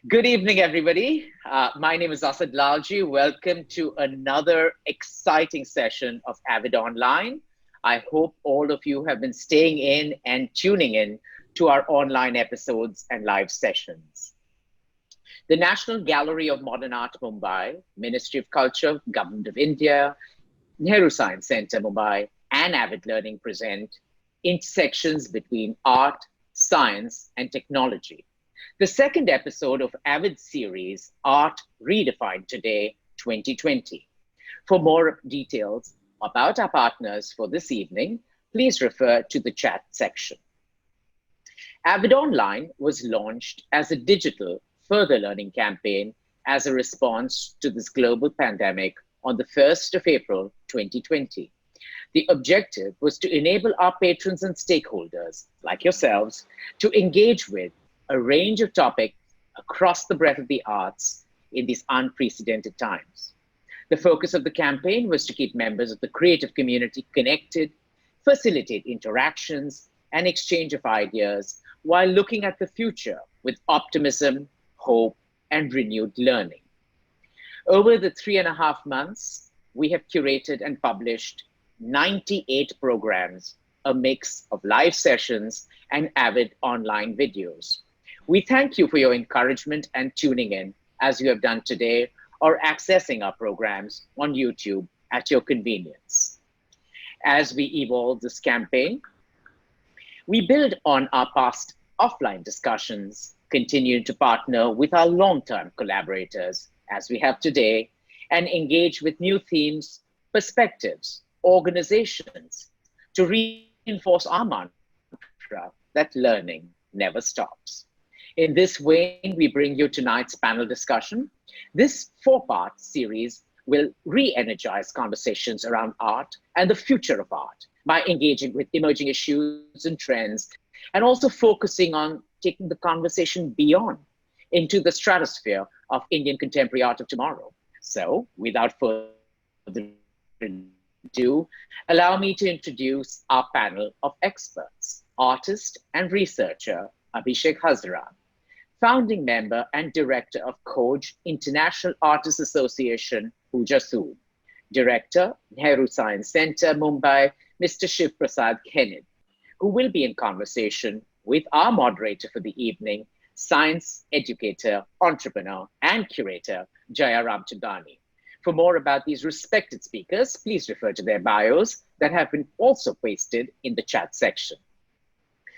Good evening, everybody. My name is Asad Lalji. Welcome to another exciting session of Avid Online. I hope all of you have been staying in and tuning in to our online episodes and live sessions. The National Gallery of Modern Art, Mumbai, Ministry of Culture, Government of India, Nehru Science Centre, Mumbai, and Avid Learning present intersections between art, science, and technology. The second episode of Avid series, Art Redefined Today 2020. For more details about our partners for this evening, please refer to the chat section. Avid Online was launched as a digital further learning campaign as a response to this global pandemic on the 1st of April 2020. The objective was to enable our patrons and stakeholders, like yourselves, to engage with a range of topics across the breadth of the arts in these unprecedented times. The focus of the campaign was to keep members of the creative community connected, facilitate interactions and exchange of ideas while looking at the future with optimism, hope, and renewed learning. Over the 3.5 months, we have curated and published 98 programs, a mix of live sessions and Avid online videos. We thank you for your encouragement and tuning in as you have done today or accessing our programs on YouTube at your convenience. As we evolve this campaign, we build on our past offline discussions, continue to partner with our long-term collaborators as we have today, and engage with new themes, perspectives, organizations to reinforce our mantra that learning never stops. In this vein, we bring you tonight's panel discussion. This 4-part series will re-energize conversations around art and the future of art by engaging with emerging issues and trends, and also focusing on taking the conversation beyond into the stratosphere of Indian contemporary art of tomorrow. So, without further ado, allow me to introduce our panel of experts, artist and researcher Abhishek Hazra, founding member and director of Khoj International Artists Association, Pooja Sood, director, Nehru Science Centre, Mumbai, Mr. Shivaprasad Khened, who will be in conversation with our moderator for the evening, Science Educator, entrepreneur, and curator, Jaya Ramchandani. For more about these respected speakers, please refer to their bios that have been also pasted in the chat section.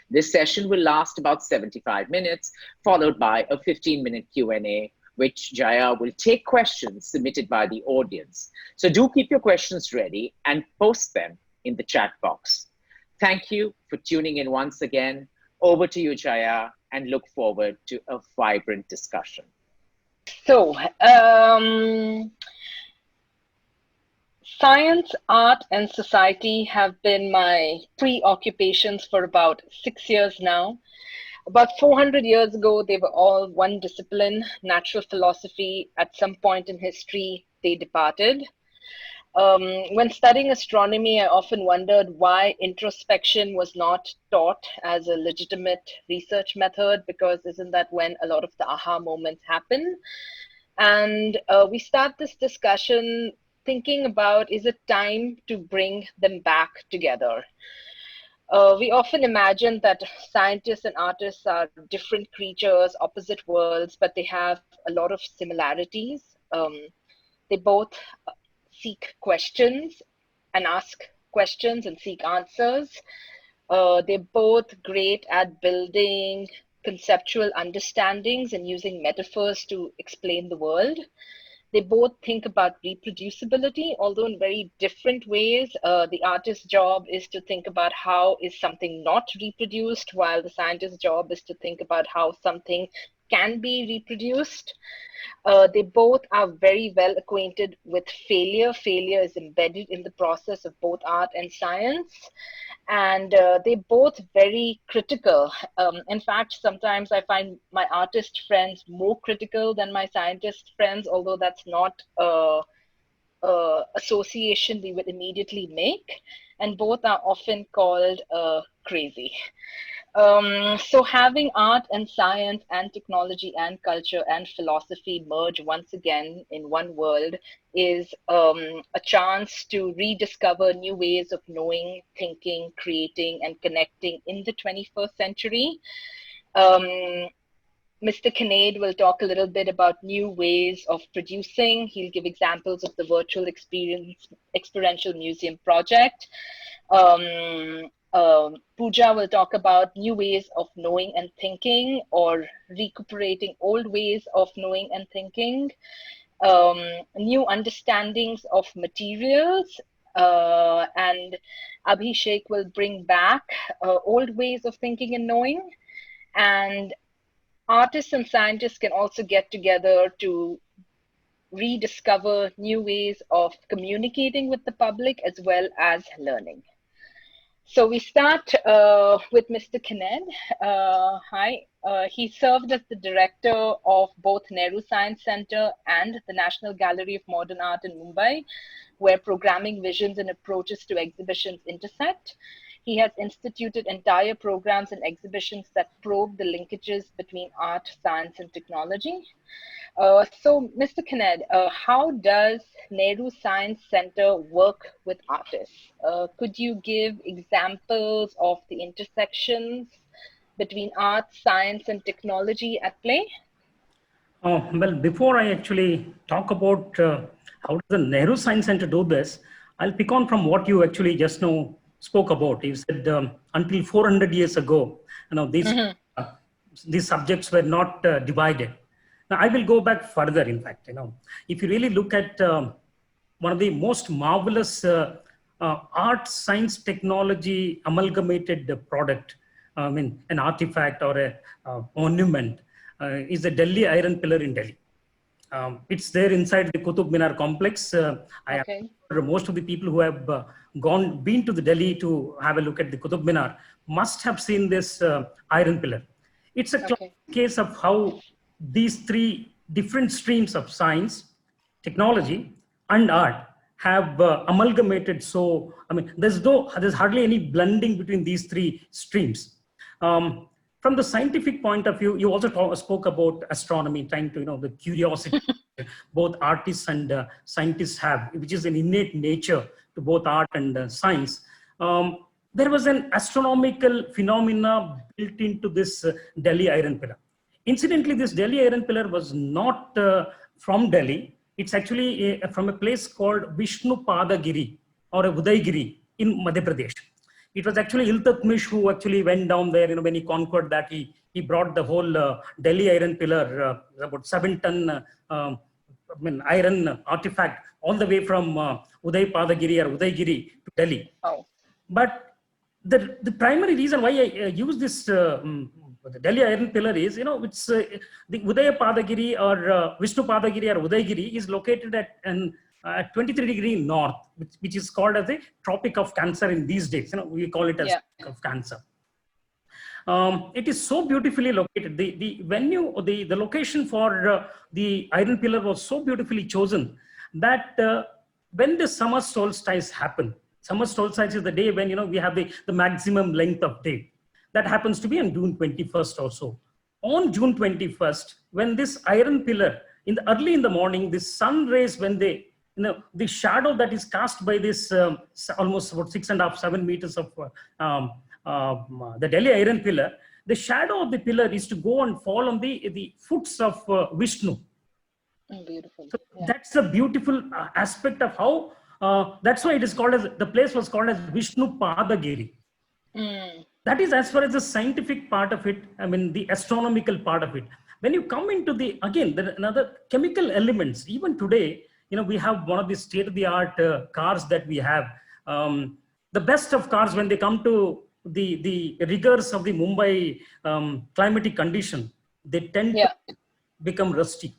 This session will last about 75 minutes, followed by a 15-minute Q&A, which Jaya will take questions submitted by the audience. So do keep your questions ready and post them in the chat box. Thank you for tuning in once again. Over to you, Jaya, and look forward to a vibrant discussion. So, science, art, and society have been my preoccupations for about 6 years now. About 400 years ago, they were all one discipline, natural philosophy. At some point in history, they departed. When studying astronomy, I often wondered why introspection was not taught as a legitimate research method, because isn't that when a lot of the aha moments happen? And we start this discussion thinking about, is it time to bring them back together? We often imagine that scientists and artists are different creatures, opposite worlds, but they have a lot of similarities. They both seek questions and ask questions and seek answers. They're both great at building conceptual understandings and using metaphors to explain the world. They both think about reproducibility, although in very different ways. The artist's job is to think about how is something not reproduced, while the scientist's job is to think about how something can be reproduced. They both are very well acquainted with failure. Failure is embedded in the process of both art and science. And they're both very critical. In fact, sometimes I find my artist friends more critical than my scientist friends, although that's not association we would immediately make. And both are often called crazy. So having art and science and technology and culture and philosophy merge once again in one world is a chance to rediscover new ways of knowing, thinking, creating, and connecting in the 21st century. Um, Mr. Khened will talk a little bit about new ways of producing. He'll give examples of the virtual experiential museum project. Pooja will talk about new ways of knowing and thinking, or recuperating old ways of knowing and thinking, new understandings of materials, and Abhishek will bring back old ways of thinking and knowing. And artists and scientists can also get together to rediscover new ways of communicating with the public as well as learning. So we start with Mr. Khened. Hi. He served as the director of both Nehru Science Centre and the National Gallery of Modern Art in Mumbai, where programming visions and approaches to exhibitions intersect. He has instituted entire programs and exhibitions that probe the linkages between art, science, and technology. So, Mr. Khened, how does Nehru Science Centre work with artists? Could you give examples of the intersections between art, science, and technology at play? Well, before I actually talk about how does the Nehru Science Centre do this, I'll pick on from what you actually just now spoke about. You said until 400 years ago, uh, these subjects were not divided. Now, I will go back further. In fact, if you really look at one of the most marvelous art, science, technology amalgamated product, an artifact or a monument, is the Delhi Iron Pillar in Delhi. It's there inside the Qutub Minar complex. Okay. Most of the people who have been to the Delhi to have a look at the Qutub Minar must have seen this iron pillar. It's a classic case of how these three different streams of science, technology, and art have amalgamated. So, there's hardly any blending between these three streams. From the scientific point of view, you also spoke about astronomy, trying to, the curiosity both artists and scientists have, which is an innate nature to both art and science. There was an astronomical phenomena built into this Delhi Iron Pillar. Incidentally, this Delhi Iron Pillar was not from Delhi. It's actually from a place called Vishnu Padagiri or Udaygiri in Madhya Pradesh. It was actually Iltutmish who actually went down there, when he conquered that, he brought the whole Delhi Iron Pillar, about 7-ton iron artifact, all the way from Uday Padagiri or Udaygiri to Delhi. Oh. But the primary reason why I use this the Delhi Iron Pillar is, it's the Udaya Padagiri or Vishnu Padagiri or Udaygiri is located at 23-degree north, which is called as the Tropic of Cancer in these days. We call it as Tropic of Cancer. It is so beautifully located. The venue, the location for the Iron Pillar was so beautifully chosen that when the summer solstice happened, summer solstice is the day when we have the maximum length of day. That happens to be on June 21st or so. On June 21st, when this iron pillar, early in the morning, the sun rays, when they, the shadow that is cast by this almost about 6.5, 7 meters of the Delhi Iron Pillar, the shadow of the pillar is to go and fall on the foots of Vishnu. Beautiful. So that's a beautiful aspect of how, that's why it is called as, the place was called as Vishnu Padagiri. That is as far as the scientific part of it, the astronomical part of it. When you come into another chemical elements, even today, we have one of the state-of-the-art cars that we have. The best of cars, when they come to the rigors of the Mumbai climatic condition, they tend to become rusty.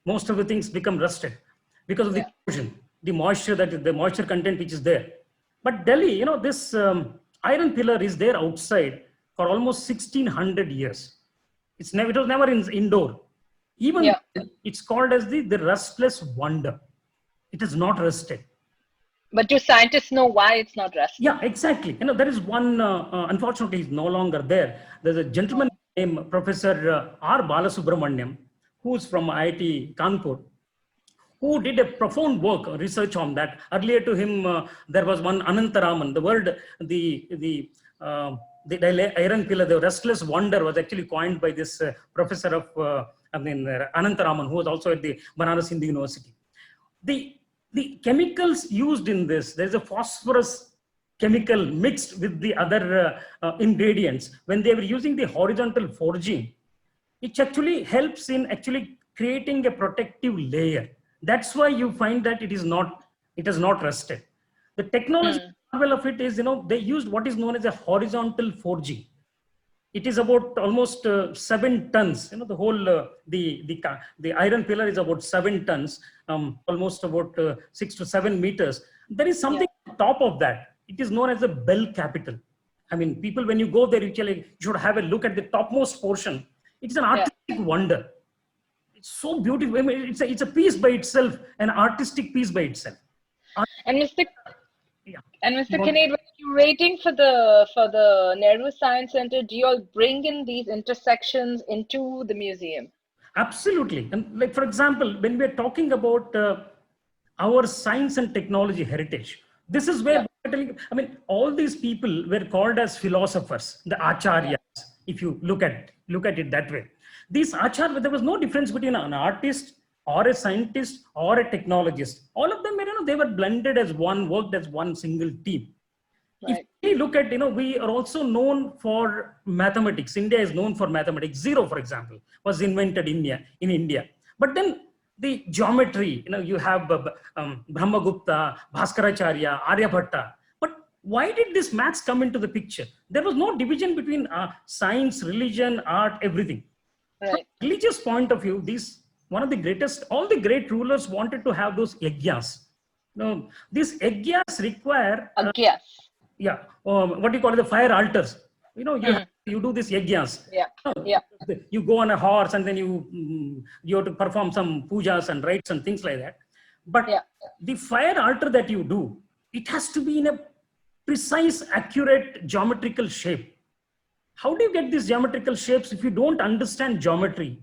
Most of the things become rusted because of the corrosion, the moisture content which is there. But Delhi, this iron pillar is there outside for almost 1600 years. It was never indoor. Even it's called as the rustless wonder. It is not rusted. But do scientists know why it's not rusted? Yeah, exactly. There is one, unfortunately, he's no longer there. There's a gentleman named Professor R. Balasubramaniam, who's from IIT Kanpur, who did a profound work, research on that. Earlier to him, there was one Anantaraman. The word, the iron pillar, the restless wonder, was actually coined by this professor of, Anantaraman, who was also at the Banaras Hindu University. The chemicals used in this, there's a phosphorus chemical mixed with the other ingredients. When they were using the horizontal forging, it actually helps in actually creating a protective layer. That's why you find that it has not rusted. The technology level of it is, they used what is known as a horizontal forging. It is about almost 7 tons. The whole the iron pillar is about 7 tons, almost about 6 to 7 meters. There is something on top of that. It is known as a bell capital. I mean, people, when you go there, you should have a look at the topmost portion. It's an artistic wonder. It's so beautiful. I mean, it's a piece by itself, an artistic piece by itself. And Mr. Khened, when you're rating for the Nehru Science Centre, do you all bring in these intersections into the museum? Absolutely. And like, for example, when we're talking about our science and technology heritage, this is where all these people were called as philosophers, the acharyas, if you look at it that way. These acharyas, there was no difference between an artist or a scientist or a technologist. All of them, they were blended as one, worked as one single team. If we look at, we are also known for mathematics. India is known for mathematics. Zero, for example, was invented in India. But then the geometry, you have Brahmagupta, Bhaskaracharya, Aryabhatta. But why did this maths come into the picture? There was no division between science, religion, art, everything. From a religious point of view, one of the greatest, all the great rulers wanted to have those yajnas. These yajnas require what do you call it, the fire altars. You do this yajnas. You go on a horse and then you have to perform some pujas and rites and things like that. But the fire altar that you do, it has to be in a precise, accurate geometrical shape. How do you get these geometrical shapes if you don't understand geometry?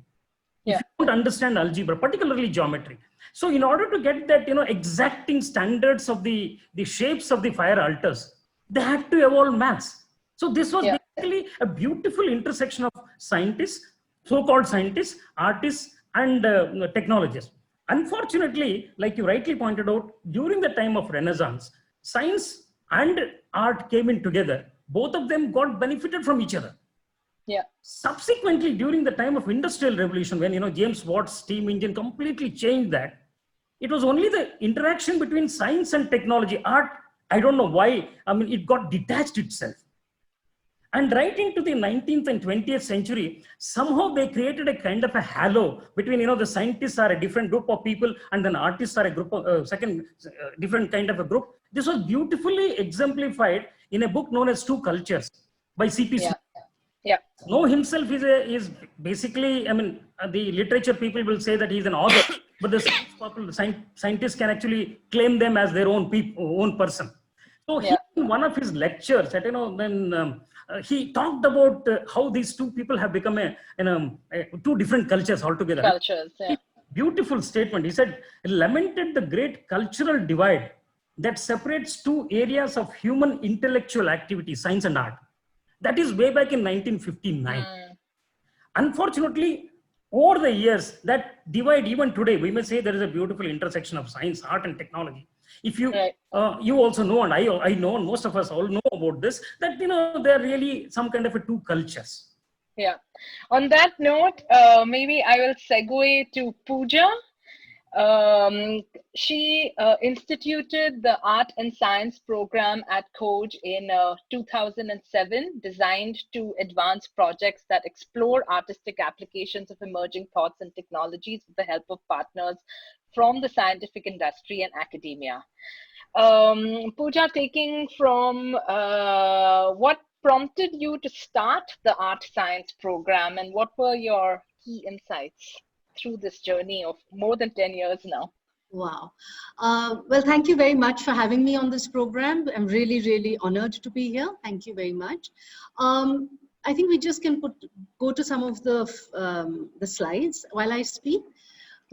If you don't understand algebra, particularly geometry. So in order to get that, exacting standards of the shapes of the fire altars, they had to evolve maths. So this was basically a beautiful intersection of scientists, so-called scientists, artists, and technologists. Unfortunately, like you rightly pointed out, during the time of Renaissance, science and art came in together. Both of them got benefited from each other. Subsequently, during the time of Industrial Revolution, when James Watt's steam engine completely changed that, it was only the interaction between science and technology. Art, I don't know why. I mean, it got detached itself. And right into the 19th and 20th century, somehow they created a kind of a halo between, the scientists are a different group of people and then artists are a group of, different kind of a group. This was beautifully exemplified in a book known as Two Cultures by C.P. Sood. Snow himself is basically, the literature people will say that he's an author, but the scientists can actually claim them as their own person. So he, in one of his lectures, he talked about how these two people have become two different cultures altogether. Beautiful statement. He said, lamented the great cultural divide that separates two areas of human intellectual activity, science and art. That is way back in 1959. Unfortunately, over the years, that divide, even today, we may say there is a beautiful intersection of science, art, and technology. If you you also know, and I know, and most of us all know about this, that there are really some kind of two cultures. On that note, maybe I will segue to Pooja. She instituted the Art and Science program at Khoj in 2007, designed to advance projects that explore artistic applications of emerging thoughts and technologies with the help of partners from the scientific industry and academia. Pooja, taking from what prompted you to start the Art Science program, and what were your key insights through this journey of more than 10 years now? Wow. Well, thank you very much for having me on this program. I'm really, really honored to be here. Thank you very much. I think we just can go to some of the slides while I speak.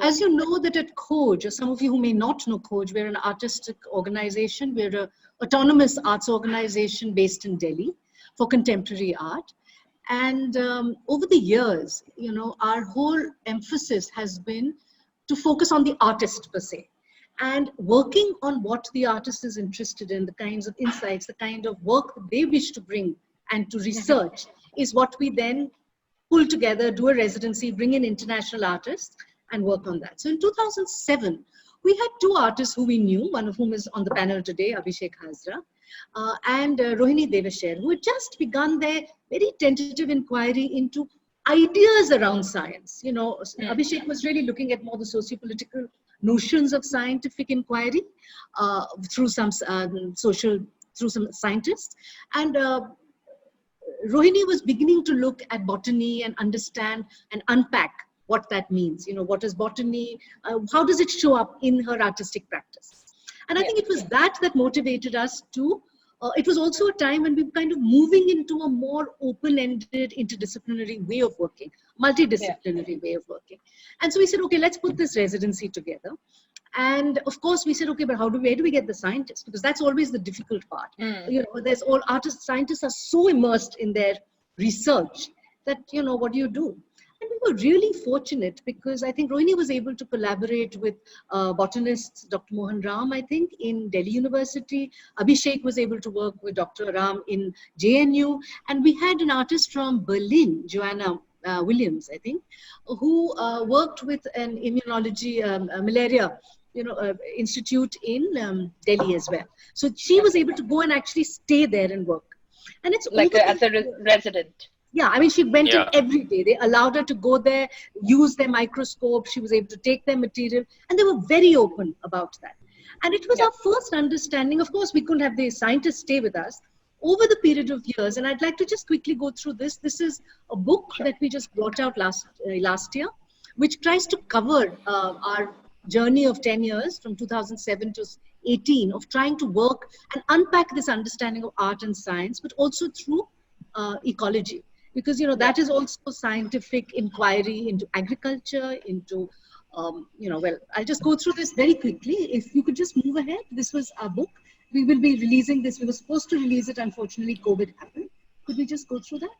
As you know that at Khoj, or some of you who may not know Khoj, we're an artistic organization. We're an autonomous arts organization based in Delhi for contemporary art. And over the years, you know, our whole emphasis has been to focus on the artist per se. And working on what the artist is interested in, the kinds of insights, the kind of work that they wish to bring and to research is what we then pull together, do a residency, bring in international artists and work on that. So in 2007, we had two artists who we knew, one of whom is on the panel today, Abhishek Hazra, and Rohini Devasher, who had just begun their very tentative inquiry into ideas around science. You know, Abhishek was really looking at more the socio-political notions of scientific inquiry through some through some scientists. And Rohini was beginning to look at botany and understand and unpack what that means. You know, what is botany? How does it show up in her artistic practice? And I think it was that motivated us to, it was also a time when we were kind of moving into a more open-ended, interdisciplinary way of working, multidisciplinary way of working. And so we said, okay, let's put this residency together. And of course we said, okay, but where do we get the scientists? Because that's always the difficult part. You know, there's all scientists are so immersed in their research that, you know, what do you do? And we were really fortunate because I think Rohini was able to collaborate with botanists, Dr. Mohan Ram, I think, in Delhi University. Abhishek was able to work with Dr. Ram in JNU. And we had an artist from Berlin, Joanna Williams, I think, who worked with an immunology, malaria, you know, institute in Delhi as well. So she was able to go and actually stay there and work. And it's like as a resident. Yeah, I mean, she went in every day. They allowed her to go there, use their microscope. She was able to take their material, and they were very open about that. And it was our first understanding. Of course, we couldn't have the scientists stay with us over the period of years. And I'd like to just quickly go through this. This is a book that we just brought out last year, which tries to cover our journey of 10 years from 2007 to 18 of trying to work and unpack this understanding of art and science, but also through ecology. Because, you know, that is also scientific inquiry into agriculture, into, you know, well, I'll just go through this very quickly. If you could just move ahead. This was our book. We will be releasing this. We were supposed to release it. Unfortunately, COVID happened. Could we just go through that?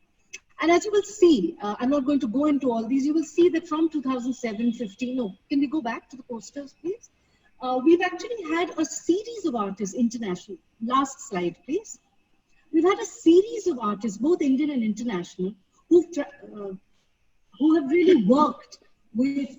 And as you will see, I'm not going to go into all these. You will see that from 2007, 15, no, can we go back to the posters, please? We've actually had a series of artists international. Last slide, please. We've had a series of artists, both Indian and international, who have really worked with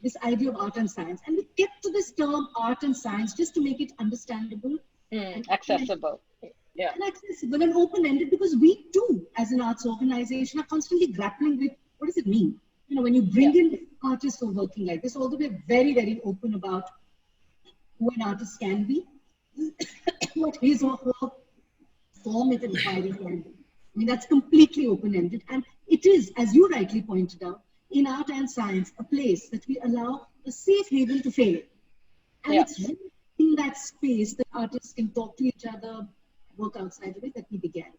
this idea of art and science. And we kept to this term art and science just to make it understandable. And accessible. And accessible and open-ended, because we too, as an arts organization, are constantly grappling with what does it mean? You know, when you bring in artists who are working like this, although we're very, very open about who an artist can be, what his or her form of inquiry can be. I mean, that's completely open-ended. And it is, as you rightly pointed out, in art and science, a place that we allow a safe haven to fail. And it's really in that space that artists can talk to each other, work outside of it, that we began.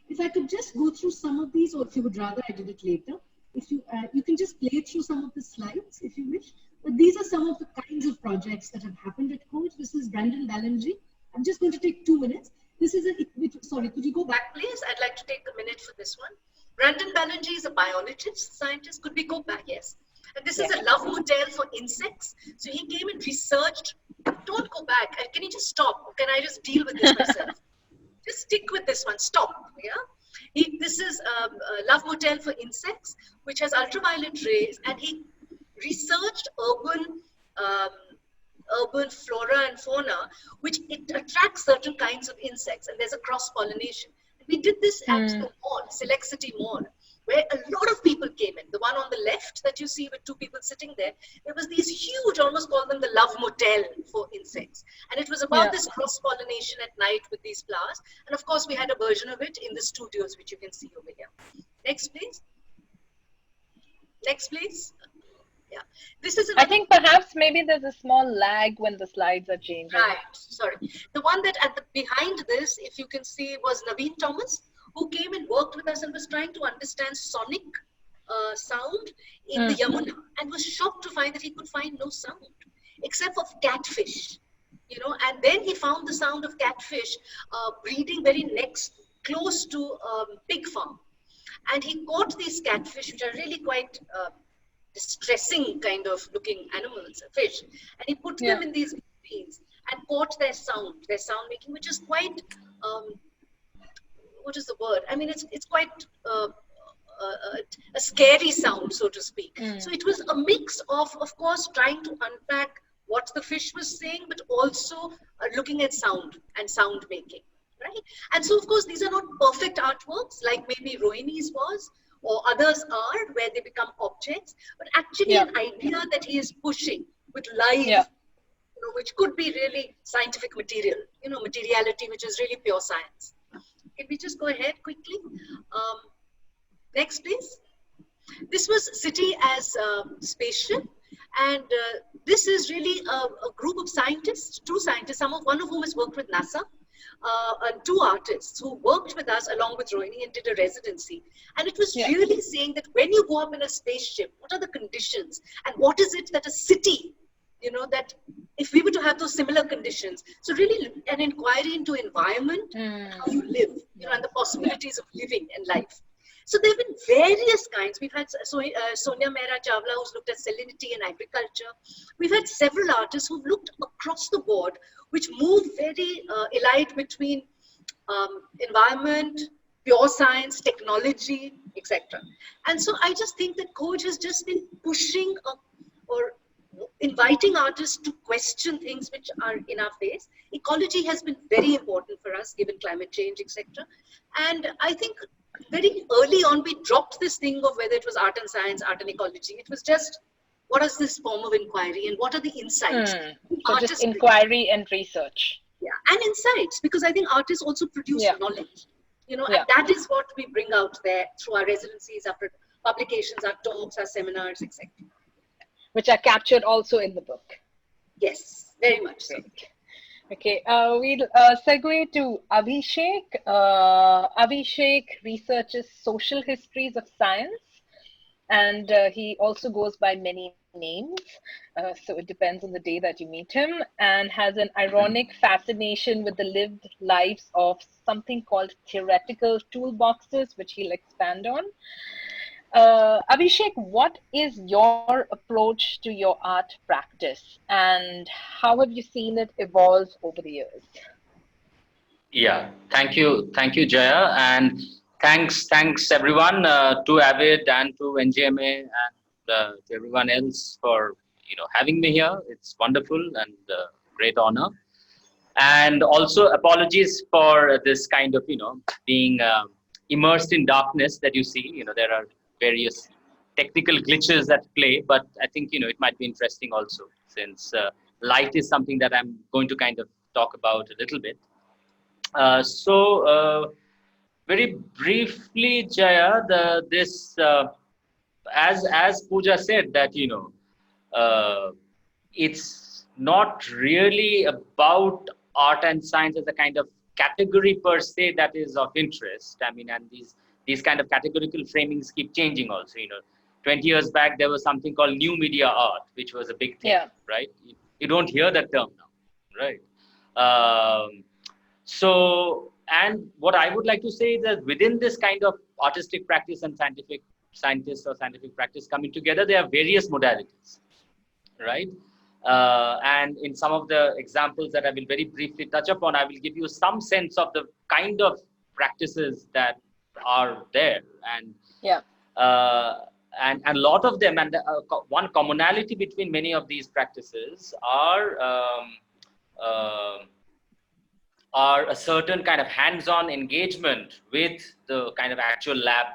If I could just go through some of these, or if you would rather I did it later, if you can just play through some of the slides if you wish. But these are some of the kinds of projects that have happened at Khoj. This is Brandon Ballinger. I'm just going to take 2 minutes. This is sorry, could you go back, please? I'd like to take a minute for this one. Brandon Ballinger is a biologist, scientist. Could we go back? Yes. And this is a love hotel for insects. So he came and researched. Don't go back. Can you just stop? Or can I just deal with this myself? Just stick with this one. Stop. Yeah. This is a love motel for insects, which has ultraviolet rays, and he researched urban flora and fauna, which it attracts certain kinds of insects, and there's a cross-pollination. We did this at the mall, Select City Mall, where a lot of people came in. The one on the left that you see with 2 people sitting there, there was these huge, almost call them the love motel for insects. And it was about this cross-pollination at night with these flowers. And of course, we had a version of it in the studios, which you can see over here. Next, please. Next, please. Yeah. This is I another. think perhaps maybe there's a small lag when the slides are changing. Right. Sorry. The one that behind this, if you can see, was Naveen Thomas, who came and worked with us and was trying to understand sonic sound in the Yamuna, and was shocked to find that he could find no sound except of catfish. You know, and then he found the sound of catfish breeding very next close to pig farm, and he caught these catfish, which are really quite distressing kind of looking animals, fish, and he put them in these beans and caught their sound making, which is quite what is the word? I mean, it's quite a scary sound, so to speak. So it was a mix of course, trying to unpack what the fish was saying, but also looking at sound and sound making, right? And so, of course, these are not perfect artworks like maybe Rohini's was, or others are, where they become objects, but actually an idea that he is pushing with live, you know, which could be really scientific material, you know, materiality, which is really pure science. Can we just go ahead quickly? Next, please. This was City as Spaceship, and this is really a group of scientists, two scientists, one of whom has worked with NASA, and two artists who worked with us along with Rohini and did a residency. And it was really saying that when you go up in a spaceship, what are the conditions, and what is it that a city, you know, that if we were to have those similar conditions, so really an inquiry into environment, how you live, you know, and the possibilities of living and life. So there have been various kinds. We've had Sonia Mehra Chawla, who's looked at salinity and agriculture. We've had several artists who've looked across the board, which move very elide between environment, pure science, technology, etc. And so I just think that Khoj has just been pushing or inviting artists to question things which are in our face. Ecology has been very important for us, given climate change, etc. And I think very early on, we dropped this thing of whether it was art and science, art and ecology. It was just, what is this form of inquiry and what are the insights? So just inquiry and research. Yeah, and insights, because I think artists also produce knowledge, you know, and that is what we bring out there through our residencies, our publications, our talks, our seminars, etc. Which are captured also in the book. Yes, very much so. Okay, we'll segue to Abhishek. Abhishek researches social histories of science, and he also goes by many names. So it depends on the day that you meet him, and has an ironic fascination with the lived lives of something called theoretical toolboxes, which he'll expand on. Abhishek, what is your approach to your art practice, and how have you seen it evolve over the years? Yeah, thank you, Jaya, and thanks everyone, to Avid and to NGMA and to everyone else for having me here. It's wonderful and great honor, and also apologies for this kind of being immersed in darkness that you see. There are various technical glitches at play, but I think it might be interesting also, since light is something that I'm going to kind of talk about a little bit. Very briefly, Jaya, as Pooja said, that it's not really about art and science as a kind of category per se that is of interest. I mean, and these kind of categorical framings keep changing also. 20 years back there was something called new media art, which was a big thing, right? You don't hear that term now, right? And what I would like to say is that within this kind of artistic practice and scientists or scientific practice coming together, there are various modalities, right? And in some of the examples that I will very briefly touch upon, I will give you some sense of the kind of practices that are there. And and a lot of them, and one commonality between many of these practices are a certain kind of hands-on engagement with the kind of actual lab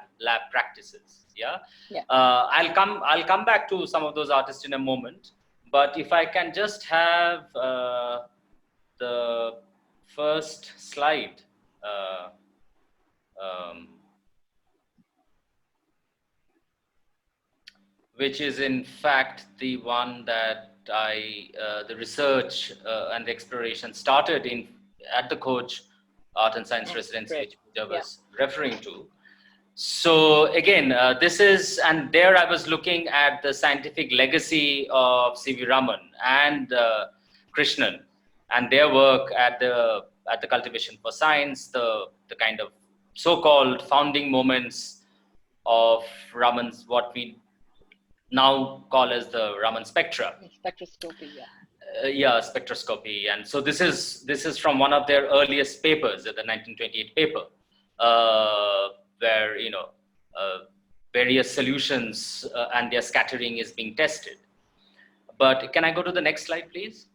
practices. I'll come back to some of those artists in a moment, but if I can just have the first slide. which is in fact the one that the research and the exploration started at the Khoj Art and Science Residency, which Pooja was referring to. So again, this is, and there I was looking at the scientific legacy of C.V. Raman and Krishnan and their work at the Cultivation for Science, the kind of so-called founding moments of Raman's, what we now call as the Raman spectra. Spectroscopy, spectroscopy. And so this is from one of their earliest papers, the 1928 paper, where various solutions and their scattering is being tested. But can I go to the next slide, please?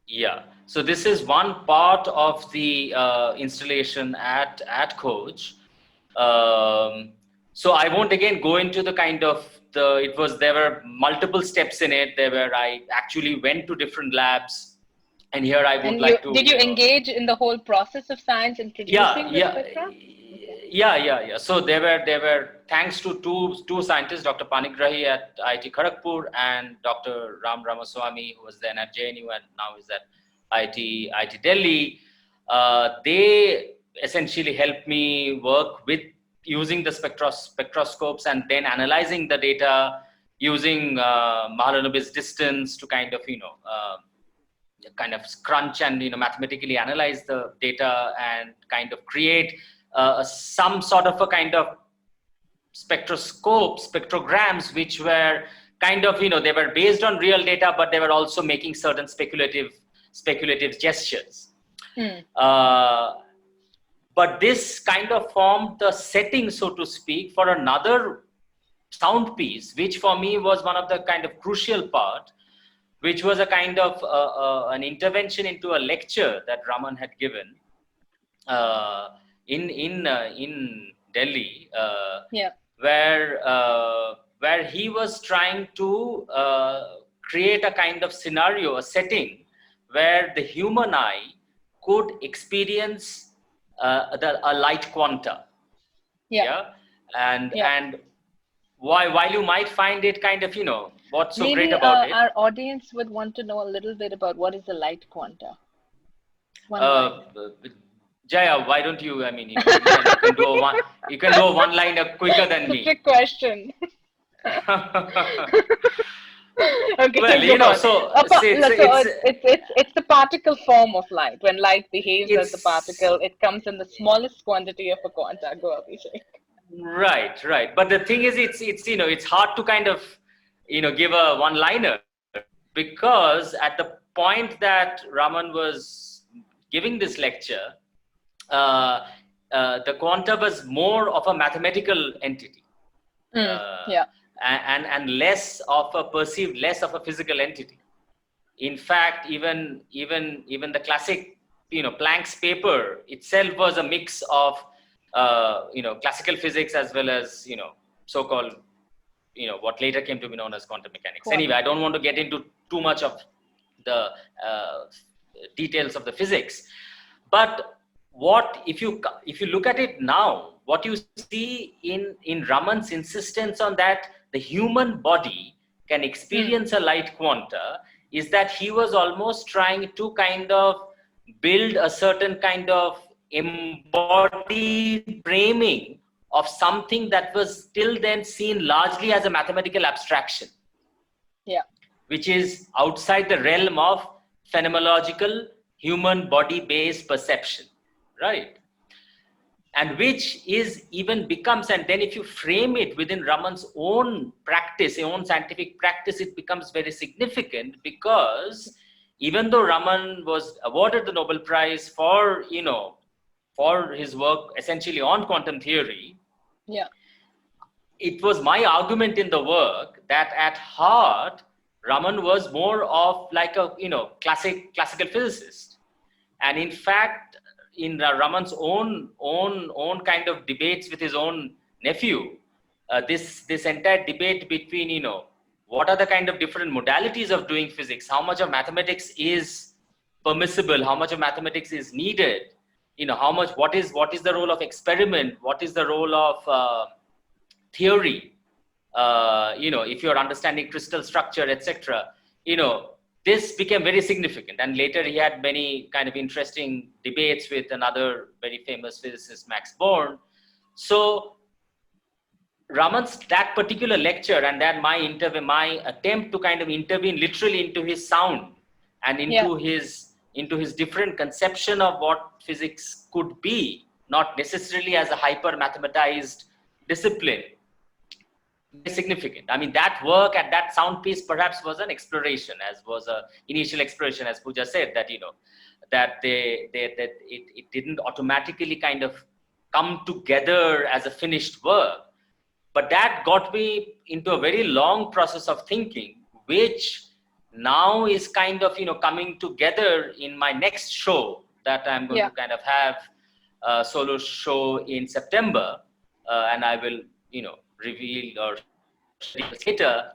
Yeah. So this is one part of the installation at Khoj. So I won't again go into the kind of there were multiple steps in it. I actually went to different labs, and here I would like to. Did you engage in the whole process of science introducing the spectra? Yeah. So there were thanks to two scientists, Dr. Panigrahi at IIT Kharagpur and Dr. Ram Ramaswamy, who was then at JNU and now is at IIT Delhi. They essentially helped me work with using the spectroscopes and then analyzing the data using Mahalanobis distance to kind of crunch and mathematically analyze the data and kind of create some sort of a kind of spectrograms, which were kind of they were based on real data, but they were also making certain speculative gestures. But this kind of formed the setting, so to speak, for another sound piece, which for me was one of the kind of crucial part, which was a kind of an intervention into a lecture that Raman had given in Delhi, where he was trying to create a kind of scenario, a setting where the human eye could experience a light quanta. And while you might find it kind of what's so great about it. Our audience would want to know a little bit about what is a light quanta. Jaya, why don't you? I mean, you can do a one-liner quicker than me. Trick question. Okay, well, it's the particle form of light. When light behaves as a particle, it comes in the smallest quantity of a quanta. Go, Abhishek. Right. But the thing is, it's hard to kind of give a one-liner, because at the point that Raman was giving this lecture, the quanta was more of a mathematical entity. And less of a physical entity. In fact, even the classic, Planck's paper itself was a mix of, classical physics as well as, so-called, what later came to be known as quantum mechanics. Anyway, I don't want to get into too much of the details of the physics, but if you look at it now, what you see in Raman's insistence on that the human body can experience a light quanta is that he was almost trying to kind of build a certain kind of embodied framing of something that was till then seen largely as a mathematical abstraction. Which is outside the realm of phenomenological human body-based perception, right? And which becomes, and then if you frame it within Raman's own practice, own scientific practice, it becomes very significant, because even though Raman was awarded the Nobel Prize for his work essentially on quantum theory, it was my argument in the work that at heart, Raman was more of like a classical physicist, and in fact, in Raman's own kind of debates with his own nephew, this entire debate between what are the kind of different modalities of doing physics, how much of mathematics is permissible, how much of mathematics is needed, what is the role of experiment, what is the role of theory, if you're understanding crystal structure, etc., this became very significant. And later he had many kind of interesting debates with another very famous physicist, Max Born. So Raman's that particular lecture and then my attempt to kind of intervene literally into his sound and into his different conception of what physics could be, not necessarily as a hyper mathematized discipline, very significant. I mean, that work at that sound piece perhaps was an exploration, as was a initial exploration, as Pooja said, that that it didn't automatically kind of come together as a finished work. But that got me into a very long process of thinking, which now is kind of, coming together in my next show that I'm going to kind of have a solo show in September. And I will, reveal or later,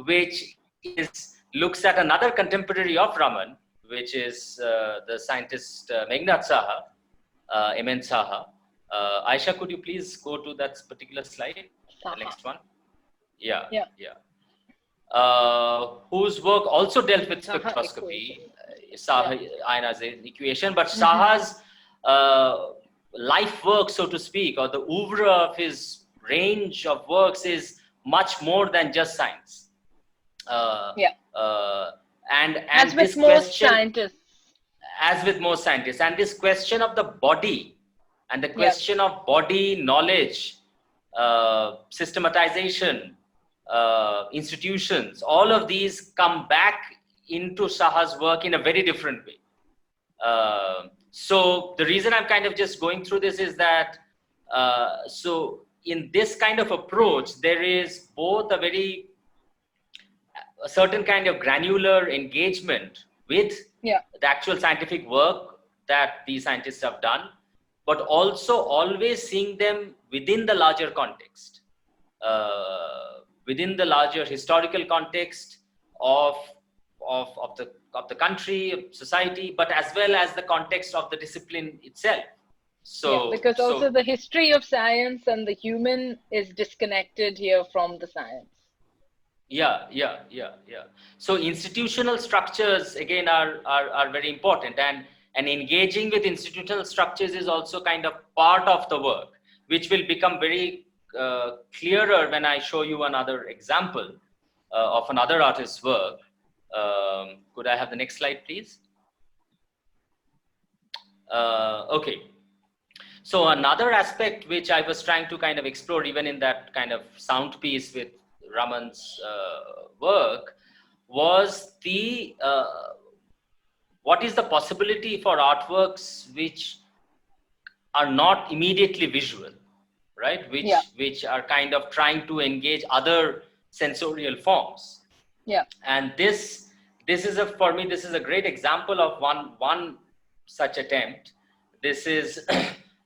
which looks at another contemporary of Raman, which is the scientist Meghnad Saha, MN Saha. Aisha, could you please go to that particular slide? The next one. Yeah. Whose work also dealt with spectroscopy, Saha ionization equation, but Saha's life work, so to speak, or the oeuvre of his range of works is much more than just science. And as with most scientists. As with most scientists, and this question of the body and the question of body knowledge, systematization, institutions, all of these come back into Saha's work in a very different way. So the reason I'm kind of just going through this is that, so in this kind of approach, there is both a certain kind of granular engagement with the actual scientific work that these scientists have done, but also always seeing them within the larger context, within the larger historical context of the country, of society, but as well as the context of the discipline itself. So because also the history of science and the human is disconnected here from the science. So institutional structures again are very important, and engaging with institutional structures is also kind of part of the work, which will become very clearer when I show you another example of another artist's work. Could I have the next slide, please? Okay. So another aspect which I was trying to kind of explore even in that kind of sound piece with Raman's work was what is the possibility for artworks which are not immediately visual, right? Which are kind of trying to engage other sensorial forms. And this is for me, this is a great example of one such attempt. This is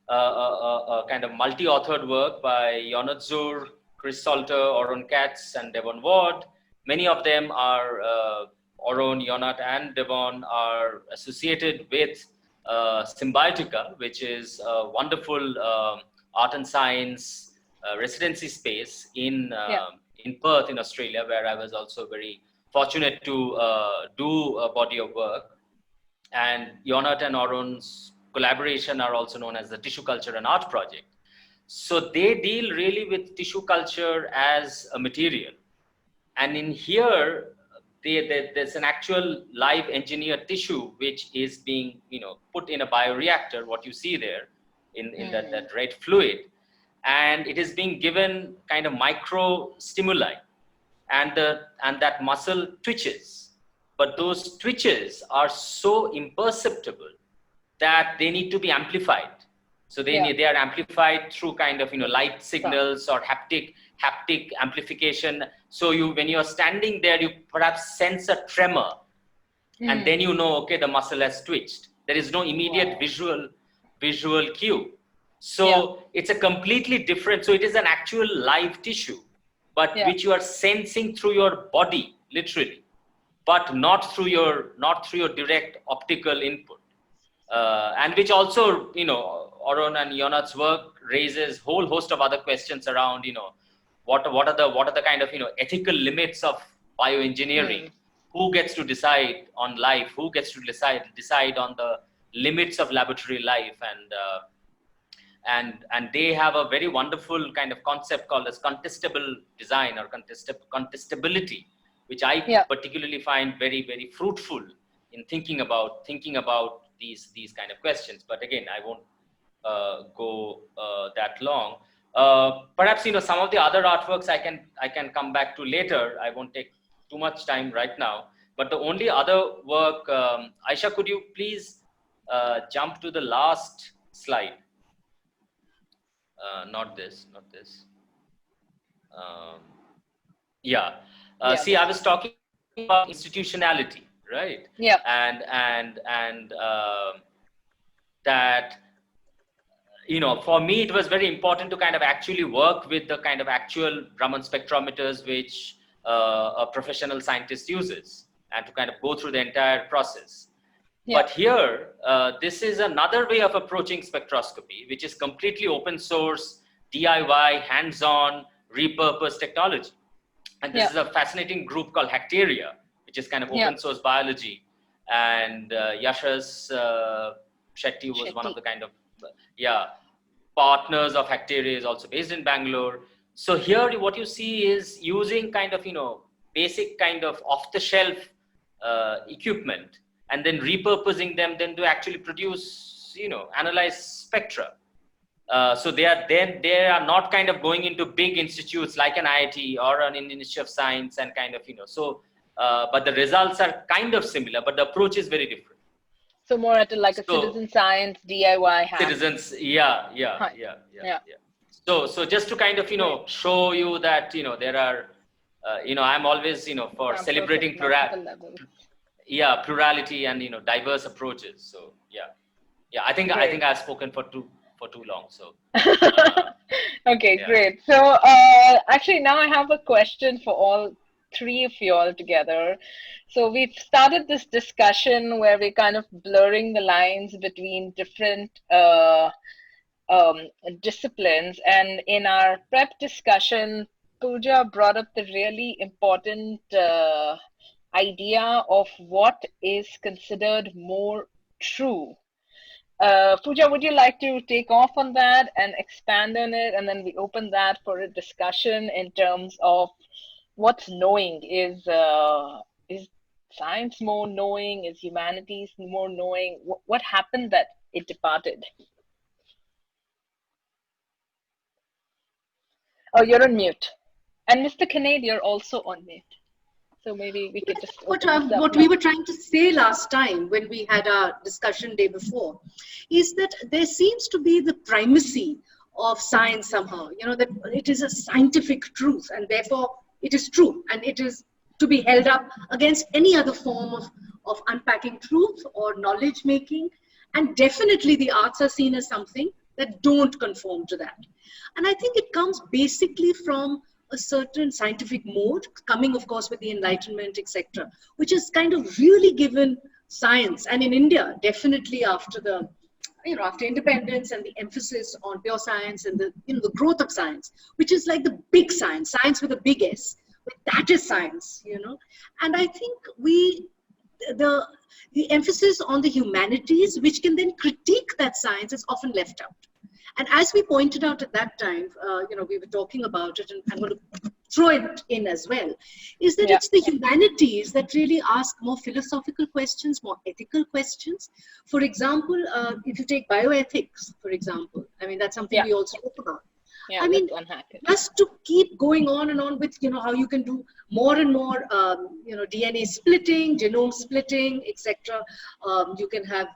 a kind of multi-authored work by Yonat Zur, Chris Salter, Oron Katz, and Devon Ward. Many of them are, Oron, Yonat, and Devon are associated with Symbiotica, which is a wonderful art and science residency space in Perth, in Australia, where I was also very fortunate to do a body of work. And Yonat and Oron's collaboration are also known as the Tissue Culture and Art Project. So they deal really with tissue culture as a material. And in here, there's an actual live engineered tissue, which is being, put in a bioreactor, what you see there in that red fluid. And it is being given kind of micro stimuli, and that muscle twitches. But those twitches are so imperceptible that they need to be amplified. So they are amplified through kind of light signals or haptic amplification. So when you're standing there, you perhaps sense a tremor, and then okay, the muscle has twitched. There is no immediate visual cue. So it's a completely different. So it is an actual live tissue, but which you are sensing through your body, literally, but not through your direct optical input. And which also, Arun and Yonat's work raises whole host of other questions around, what are the kind of, ethical limits of bioengineering? Who gets to decide on life? Who gets to decide on the limits of laboratory life? And they have a very wonderful kind of concept called as contestable design or contestability, which I particularly find very, very fruitful in thinking about these kind of questions. But again, I won't go that long. Perhaps some of the other artworks I can come back to later. I won't take too much time right now. But the only other work, Aisha, could you please jump to the last slide? Not this. See, I was talking about institutionality, right? Yeah. And that, for me, it was very important to kind of actually work with the kind of actual Raman spectrometers which a professional scientist uses, and to kind of go through the entire process. Yeah. But here, this is another way of approaching spectroscopy, which is completely open source, DIY, hands-on, repurposed technology. And this is a fascinating group called Hacteria, which is kind of open source biology. And Yashas Shetty was one of the kind of, partners of Hacteria, is also based in Bangalore. So here, what you see is using kind of, basic kind of off-the-shelf equipment, and then repurposing them then to actually produce, analyze spectra. So they are not kind of going into big institutes like an IIT or an Indian Institute of Science and kind of, but the results are kind of similar, but the approach is very different. So more at a citizen science DIY hack. Citizens, yeah. So just to kind of, show you that, there are, I'm always, for celebrating plurality and, diverse approaches. So, I think I've spoken for too long. So, okay, great. So, actually now I have a question for all three of you all together. So we've started this discussion where we're kind of blurring the lines between different disciplines. And in our prep discussion, Pooja brought up the really important idea of what is considered more true. Pooja, would you like to take off on that and expand on it? And then we open that for a discussion in terms of what's knowing. Is science more knowing? Is humanities more knowing? What happened that it departed? Oh, you're on mute. And Mr. Khened, you're also on mute. So maybe we could just... What we were trying to say last time when we had our discussion day before is that there seems to be the primacy of science somehow, that it is a scientific truth and therefore it is true and it is to be held up against any other form of unpacking truth or knowledge making. And definitely the arts are seen as something that don't conform to that. And I think it comes basically from a certain scientific mode, coming of course with the Enlightenment, etc., which has kind of really given science, and in India, definitely after the, after independence and the emphasis on pure science and the, the growth of science, which is like the big science with a big S, that is science, And I think the emphasis on the humanities, which can then critique that science, is often left out. And as we pointed out at that time, we were talking about it, and I'm going to throw it in as well, is that it's the humanities that really ask more philosophical questions, more ethical questions. For example, if you take bioethics, for example, I mean, that's something we also spoke about. Yeah, I mean, just to keep going on and on with, how you can do more and more, DNA splitting, genome splitting, etc. You can have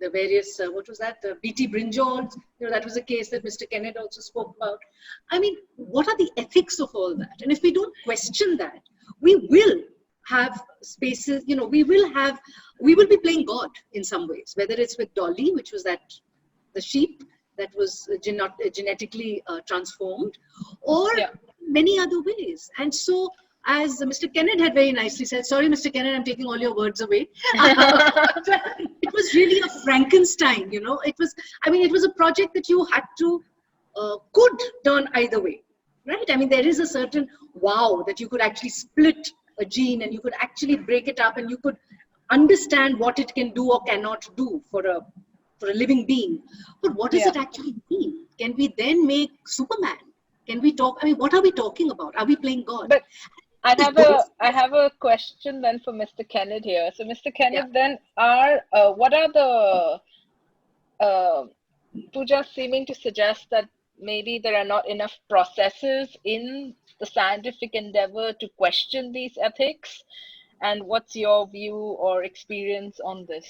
the various, what was that? The BT brinjals, that was a case that Mr. Kenneth also spoke about. I mean, what are the ethics of all that? And if we don't question that, we will have spaces, we will be playing God in some ways, whether it's with Dolly, which was the sheep that was genetically transformed, or many other ways. And so as Mr. Kenneth had very nicely said, sorry, Mr. Kenneth, I'm taking all your words away. It was really a Frankenstein, you know. It was, I mean, it was a project that you had to, could turn either way, right? I mean, there is a certain wow that you could actually split a gene and you could actually break it up and you could understand what it can do or cannot do for a living being. But what does it actually mean? Can we then make Superman? Can we talk? I mean, what are we talking about? Are we playing God? But I have a question then for Mr. Kenneth here. So, Mr. Kenneth, then what are the Pooja seeming to suggest that maybe there are not enough processes in the scientific endeavor to question these ethics? And what's your view or experience on this?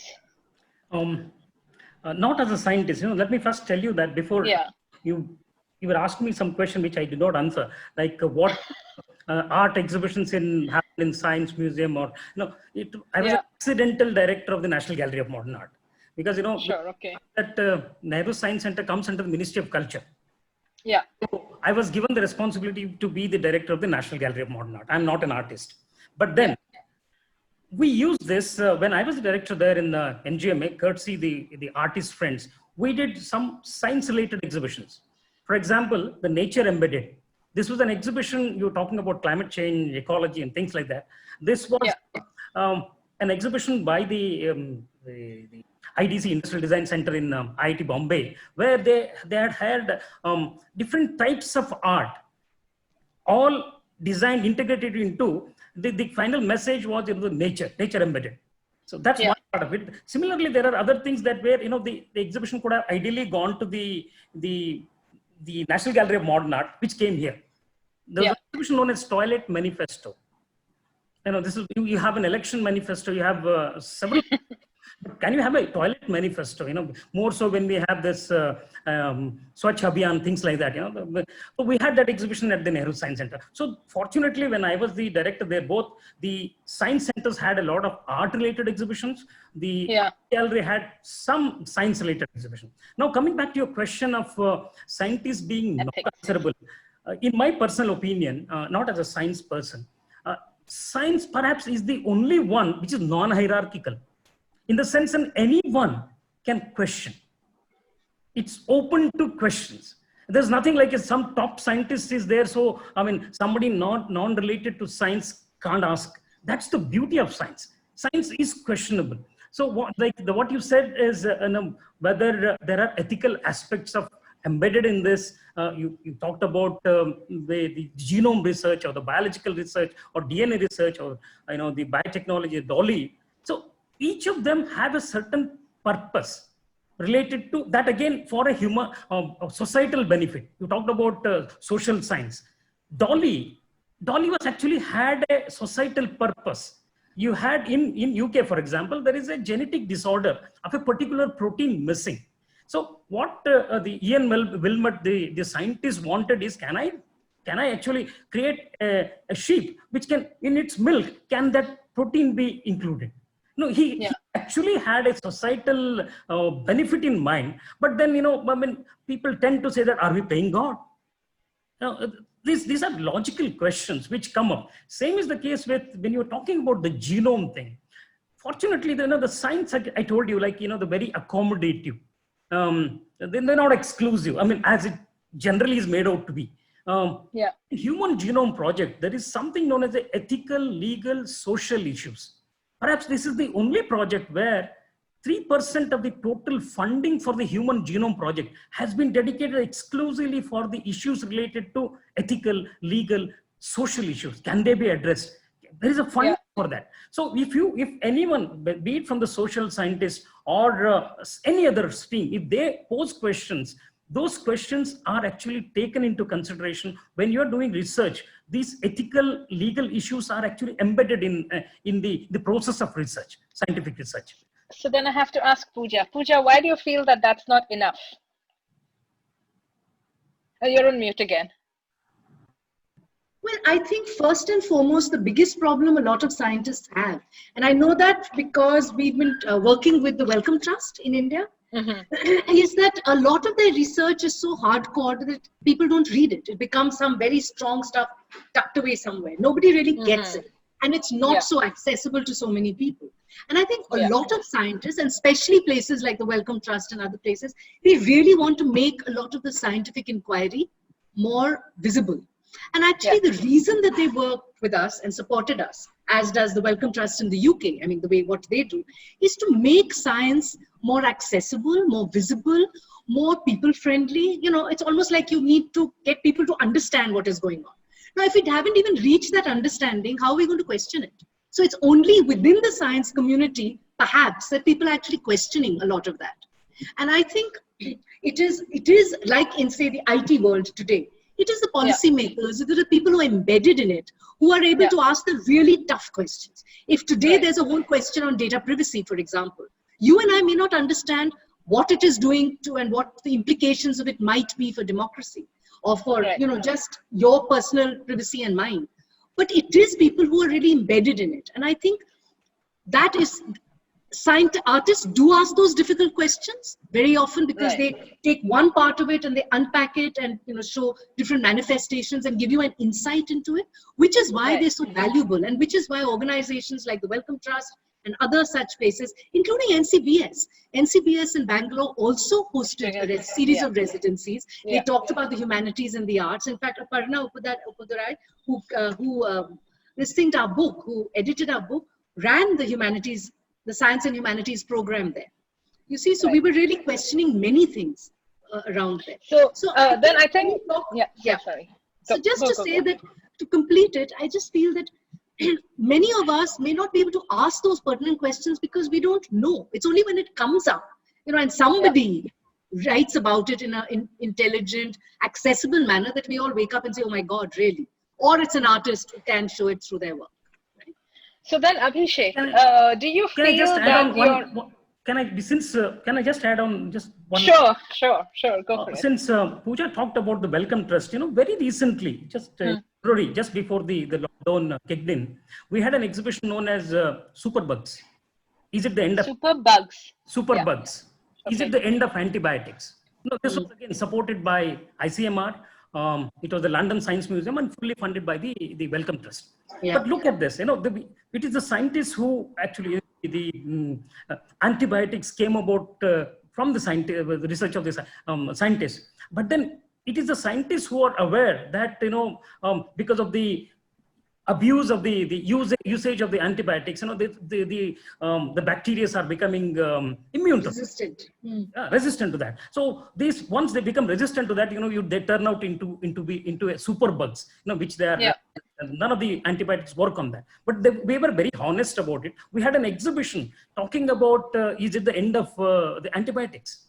Not as a scientist, you know. Let me first tell you that before you were asking me some question which I did not answer, like what art exhibitions happen in Science Museum, or I was an accidental director of the National Gallery of Modern Art, because that Nehru Science Centre comes under the Ministry of Culture. Yeah. So I was given the responsibility to be the director of the National Gallery of Modern Art. I'm not an artist, but then we used this when I was the director there in the NGMA, courtesy the artist friends. We did some science-related exhibitions. For example, the Nature Embedded. This was an exhibition, you were talking about climate change, ecology, and things like that. This was an exhibition by the IDC, Industrial Design Center in IIT Bombay, where they had different types of art, all designed, integrated into the final message was the nature embedded. So that's one part of it. Similarly, there are other things that where the exhibition could have ideally gone to the National Gallery of Modern Art, which came here. There's an exhibition known as Toilet Manifesto. This is, you have an election manifesto, you have several. Can you have a toilet manifesto? More so when we have this Swachh Abhiyan, things like that. So we had that exhibition at the Nehru Science Centre. So fortunately, when I was the director there, both the science centers had a lot of art-related exhibitions. The gallery had some science-related exhibition. Now, coming back to your question of scientists being not answerable, in my personal opinion, not as a science person, science perhaps is the only one which is non-hierarchical. In the sense that anyone can question. It's open to questions. There's nothing like some top scientist is there. So, I mean, somebody non-related to science can't ask. That's the beauty of science. Science is questionable. So what you said is whether there are ethical aspects of embedded in this. You talked about the genome research or the biological research or DNA research or the biotechnology, Dolly. So each of them have a certain purpose related to that, again, for a human societal benefit. You talked about social science. Dolly was actually had a societal purpose. You had in UK, for example, there is a genetic disorder of a particular protein missing. So what the Ian Wilmot, the scientist, wanted is, can I actually create a sheep which can, in its milk, can that protein be included? No, he actually had a societal benefit in mind. But then, I mean, people tend to say that, are we playing God? These are logical questions which come up. Same is the case with when you're talking about the genome thing. Fortunately, the science, I told you, like, the very accommodative. They're not exclusive. I mean, as it generally is made out to be. Human Genome Project, there is something known as the ethical, legal, social issues. Perhaps this is the only project where 3% of the total funding for the Human Genome Project has been dedicated exclusively for the issues related to ethical, legal, social issues. Can they be addressed? There is a fund for that. So if anyone, be it from the social scientists or any other stream, if they pose questions, those questions are actually taken into consideration when you're doing research. These ethical, legal issues are actually embedded in the process of research, scientific research. So then I have to ask Pooja. Pooja, why do you feel that that's not enough? Oh, you're on mute again. Well, I think first and foremost, the biggest problem a lot of scientists have, and I know that because we've been working with the Wellcome Trust in India, is that a lot of their research is so hardcore that people don't read it. It becomes some very strong stuff tucked away somewhere. Nobody really gets it. And it's not so accessible to so many people. And I think a lot of scientists, and especially places like the Wellcome Trust and other places, they really want to make a lot of the scientific inquiry more visible. And actually the reason that they worked with us and supported us, as does the Wellcome Trust in the UK, I mean, the way what they do, is to make science more accessible, more visible, more people-friendly. You know, it's almost like you need to get people to understand what is going on. Now, if we haven't even reached that understanding, how are we going to question it? So it's only within the science community, perhaps, that people are actually questioning a lot of that. And I think it is like in, say, the IT world today. It is the policymakers, it is the people who are embedded in it, who are able to ask the really tough questions. If today there's a whole question on data privacy, for example, you and I may not understand what it is doing to and what the implications of it might be for democracy or for, you know, just your personal privacy and mine. But it is people who are really embedded in it. And I think that is, artists do ask those difficult questions very often because they take one part of it and they unpack it and, you know, show different manifestations and give you an insight into it, which is why they're so valuable, and which is why organizations like the Wellcome Trust and other such places, including NCBS. NCBS in Bangalore also hosted a series of residencies. They talked about the humanities and the arts. In fact, Aparna Upadurai, who listened to our book, who edited our book, ran the humanities, the science and humanities program there. You see, so we were really questioning many things around there. So then I think, sorry. So just to say that, to complete it, I just feel that many of us may not be able to ask those pertinent questions because we don't know. It's only when it comes up, you know, and somebody writes about it in an intelligent, accessible manner that we all wake up and say, oh my God, really? Or it's an artist who can show it through their work. Right? So then, Abhishek, do you feel that can I just add on just one? Sure, go for it. Since Pooja talked about the Wellcome Trust, you know, very recently, just before the lockdown kicked in, we had an exhibition known as Superbugs. Is it the end of Superbugs? Superbugs. Is it the end of antibiotics? No, this was again supported by ICMR. It was the London Science Museum and fully funded by the Wellcome Trust. But look at this, you know, it is the scientists who actually, the antibiotics came about from the research of the scientists. But then it is the scientists who are aware that, you know, because of the abuse of the usage of the antibiotics, you know, the bacteria are becoming immune to resistant to that. So these, once they become resistant to that, you know, they turn out into a superbugs, you know, which they are. None of the antibiotics work on that. But we were very honest about it. We had an exhibition talking about is it the end of the antibiotics?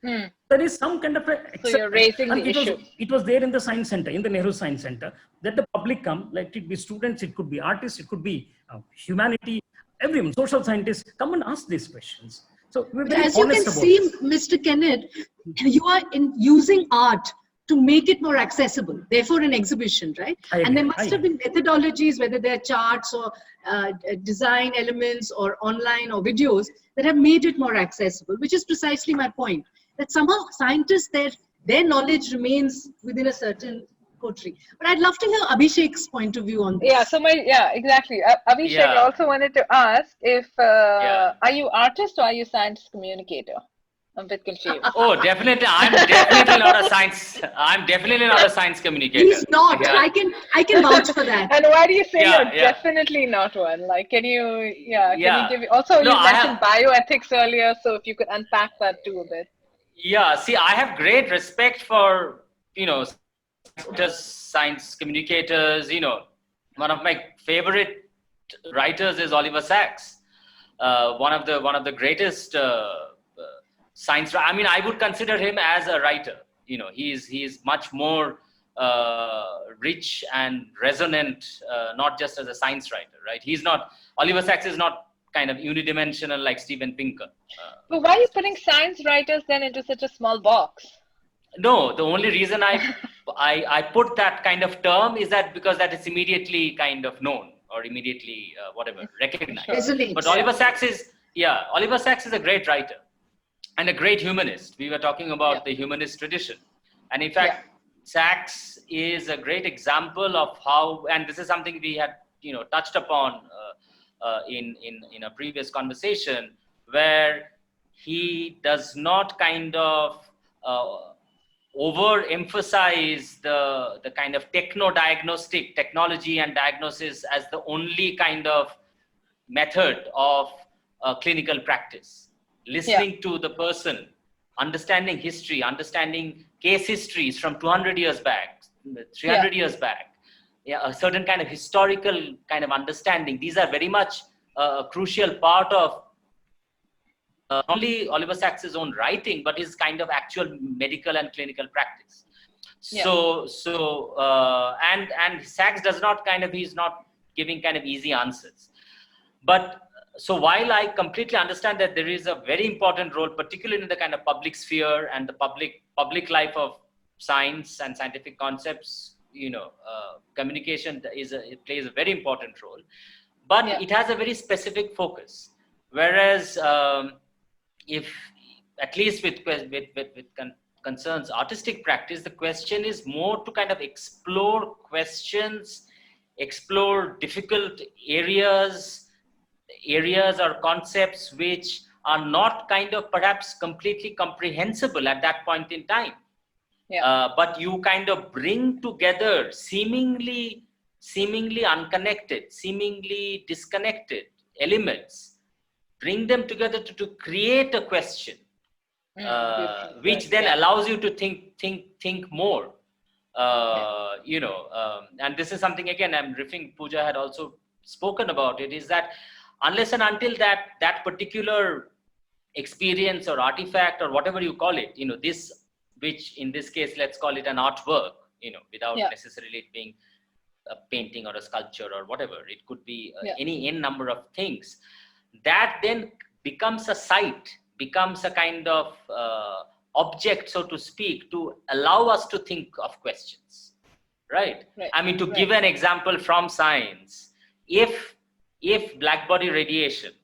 There is some kind of so you're raising the issue. It was there in the Science Centre, in the Nehru Science Centre, that the public come, like it be students, it could be artists, it could be humanity, everyone, social scientists, come and ask these questions. So we're very as you can see, Mr. Khened, you are using art to make it more accessible, therefore an exhibition, right? And there must have been methodologies, whether they're charts or design elements or online or videos that have made it more accessible, which is precisely my point. That somehow scientists, their knowledge remains within a certain coterie. But I'd love to hear Abhishek's point of view on this. Exactly. Abhishek, I also wanted to ask if, are you artist or are you science communicator? I'm a bit confused. Oh, definitely. I'm definitely not a science communicator. He's not. I can vouch for that. And why do you say you're definitely not one? Like, can you give also, you mentioned bioethics earlier, so if you could unpack that too a bit. Yeah, see, I have great respect for, you know, science communicators. You know, one of my favorite writers is Oliver Sacks, one of the greatest science. I mean, I would consider him as a writer. You know, he's much more rich and resonant, not just as a science writer, right? Oliver Sacks is not kind of unidimensional like Steven Pinker. But why are you putting science writers then into such a small box? No, the only reason I put that kind of term is that because that is immediately kind of known or immediately recognized. But Oliver Sacks is a great writer. and a great humanist. We were talking about the humanist tradition. And in fact, Sachs is a great example of how, and this is something we had, touched upon in a previous conversation, where he does not kind of overemphasize the kind of techno-diagnostic technology and diagnosis as the only kind of method of clinical practice. Listening to the person, understanding history, understanding case histories from 200 years back, 300 years back, a certain kind of historical kind of understanding. These are very much a crucial part of not only Oliver Sacks's own writing, but his kind of actual medical and clinical practice. So Sachs does not he's not giving kind of easy answers. But so while I completely understand that there is a very important role, particularly in the kind of public sphere and the public life of science and scientific concepts, communication it plays a very important role, but it has a very specific focus. Whereas if at least with concerns artistic practice, the question is more to kind of explore questions, explore difficult areas or concepts which are not kind of perhaps completely comprehensible at that point in time. But you kind of bring together seemingly unconnected, seemingly disconnected elements, bring them together to create a question, which then allows you to think more. And this is something, again, I'm riffing, Pooja had also spoken about it, is that unless and until that particular experience or artifact or whatever you call it, this, which in this case, let's call it an artwork, without necessarily it being a painting or a sculpture or whatever, it could be any n number of things, that then becomes a site, becomes a kind of object, so to speak, to allow us to think of questions, right? I mean, to give an example from science, if black-body radiation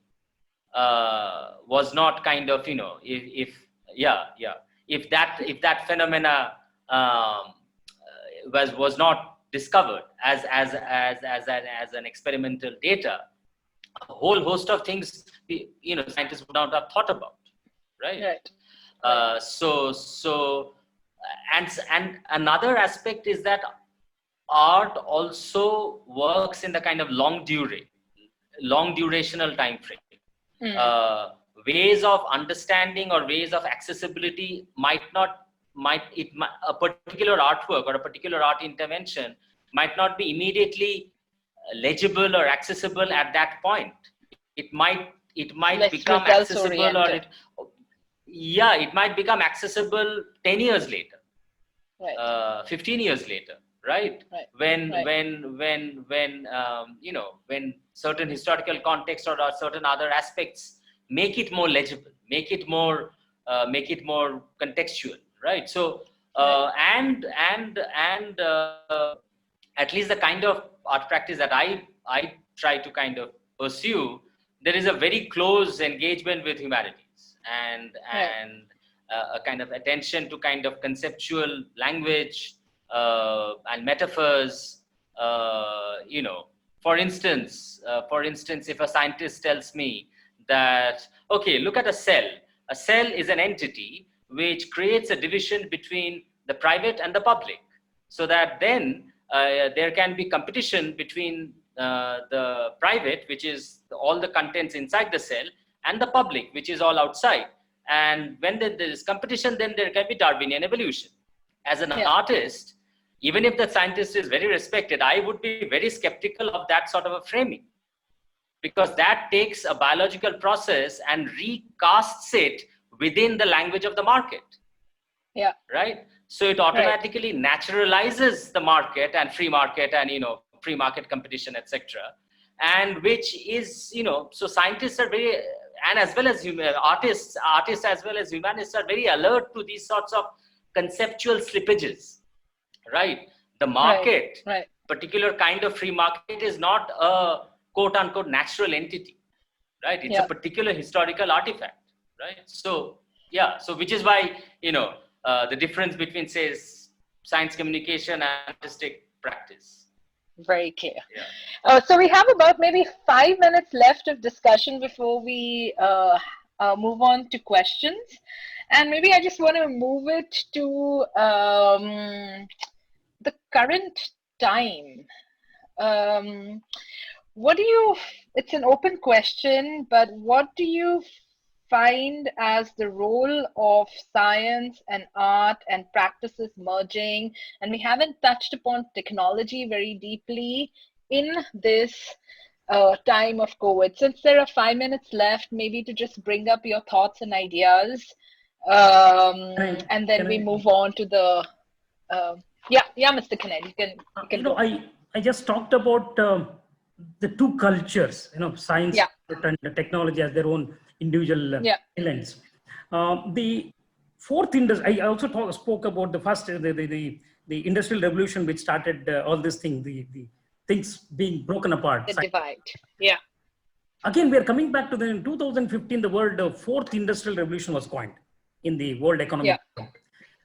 was not kind of, if that phenomena was not discovered as an experimental data, a whole host of things scientists would not have thought about, right? And another aspect is that art also works in the kind of long durational time frame. Ways of understanding or ways of accessibility a particular artwork or a particular art intervention might not be immediately legible or accessible at that point. It might become accessible, or it might become accessible 10 years later, 15 years later, right? When certain historical context or certain other aspects make it more legible, make it more contextual, right? So and at least the kind of art practice that I try to kind of pursue, there is a very close engagement with humanities and a kind of attention to kind of conceptual language and metaphors. For instance, if a scientist tells me that, okay, look at a cell. A cell is an entity which creates a division between the private and the public, so that then there can be competition between the private, which is all the contents inside the cell, and the public, which is all outside. And when there is competition, then there can be Darwinian evolution. As an artist, even if the scientist is very respected, I would be very skeptical of that sort of a framing, because that takes a biological process and recasts it within the language of the market. Right? So it automatically naturalizes the market and free market and, free market competition, etc. And which is, so scientists are very, and as well as artists as well as humanists are very alert to these sorts of conceptual slippages, right? The market, particular kind of free market, is not a quote unquote natural entity, right? It's a particular historical artifact, right? So Yeah, so which is why, the difference between, say, science communication and artistic practice. Very clear. Yeah. So we have about maybe 5 minutes left of discussion before we move on to questions. And maybe I just want to move it to the current time. What do you, it's an open question, but what do you find as the role of science and art and practices merging? And we haven't touched upon technology very deeply in this time of COVID. Since there are 5 minutes left, maybe to just bring up your thoughts and ideas, and then we move on to the yeah, Mr. Khened, you can go. I just talked about the two cultures, science and technology as their own individual islands. The fourth industry, I also spoke about the first, the industrial revolution, which started all this thing, the things being broken apart. The divide, yeah. Again, we are coming back to in 2015, the word fourth industrial revolution was coined in the World Economic Forum.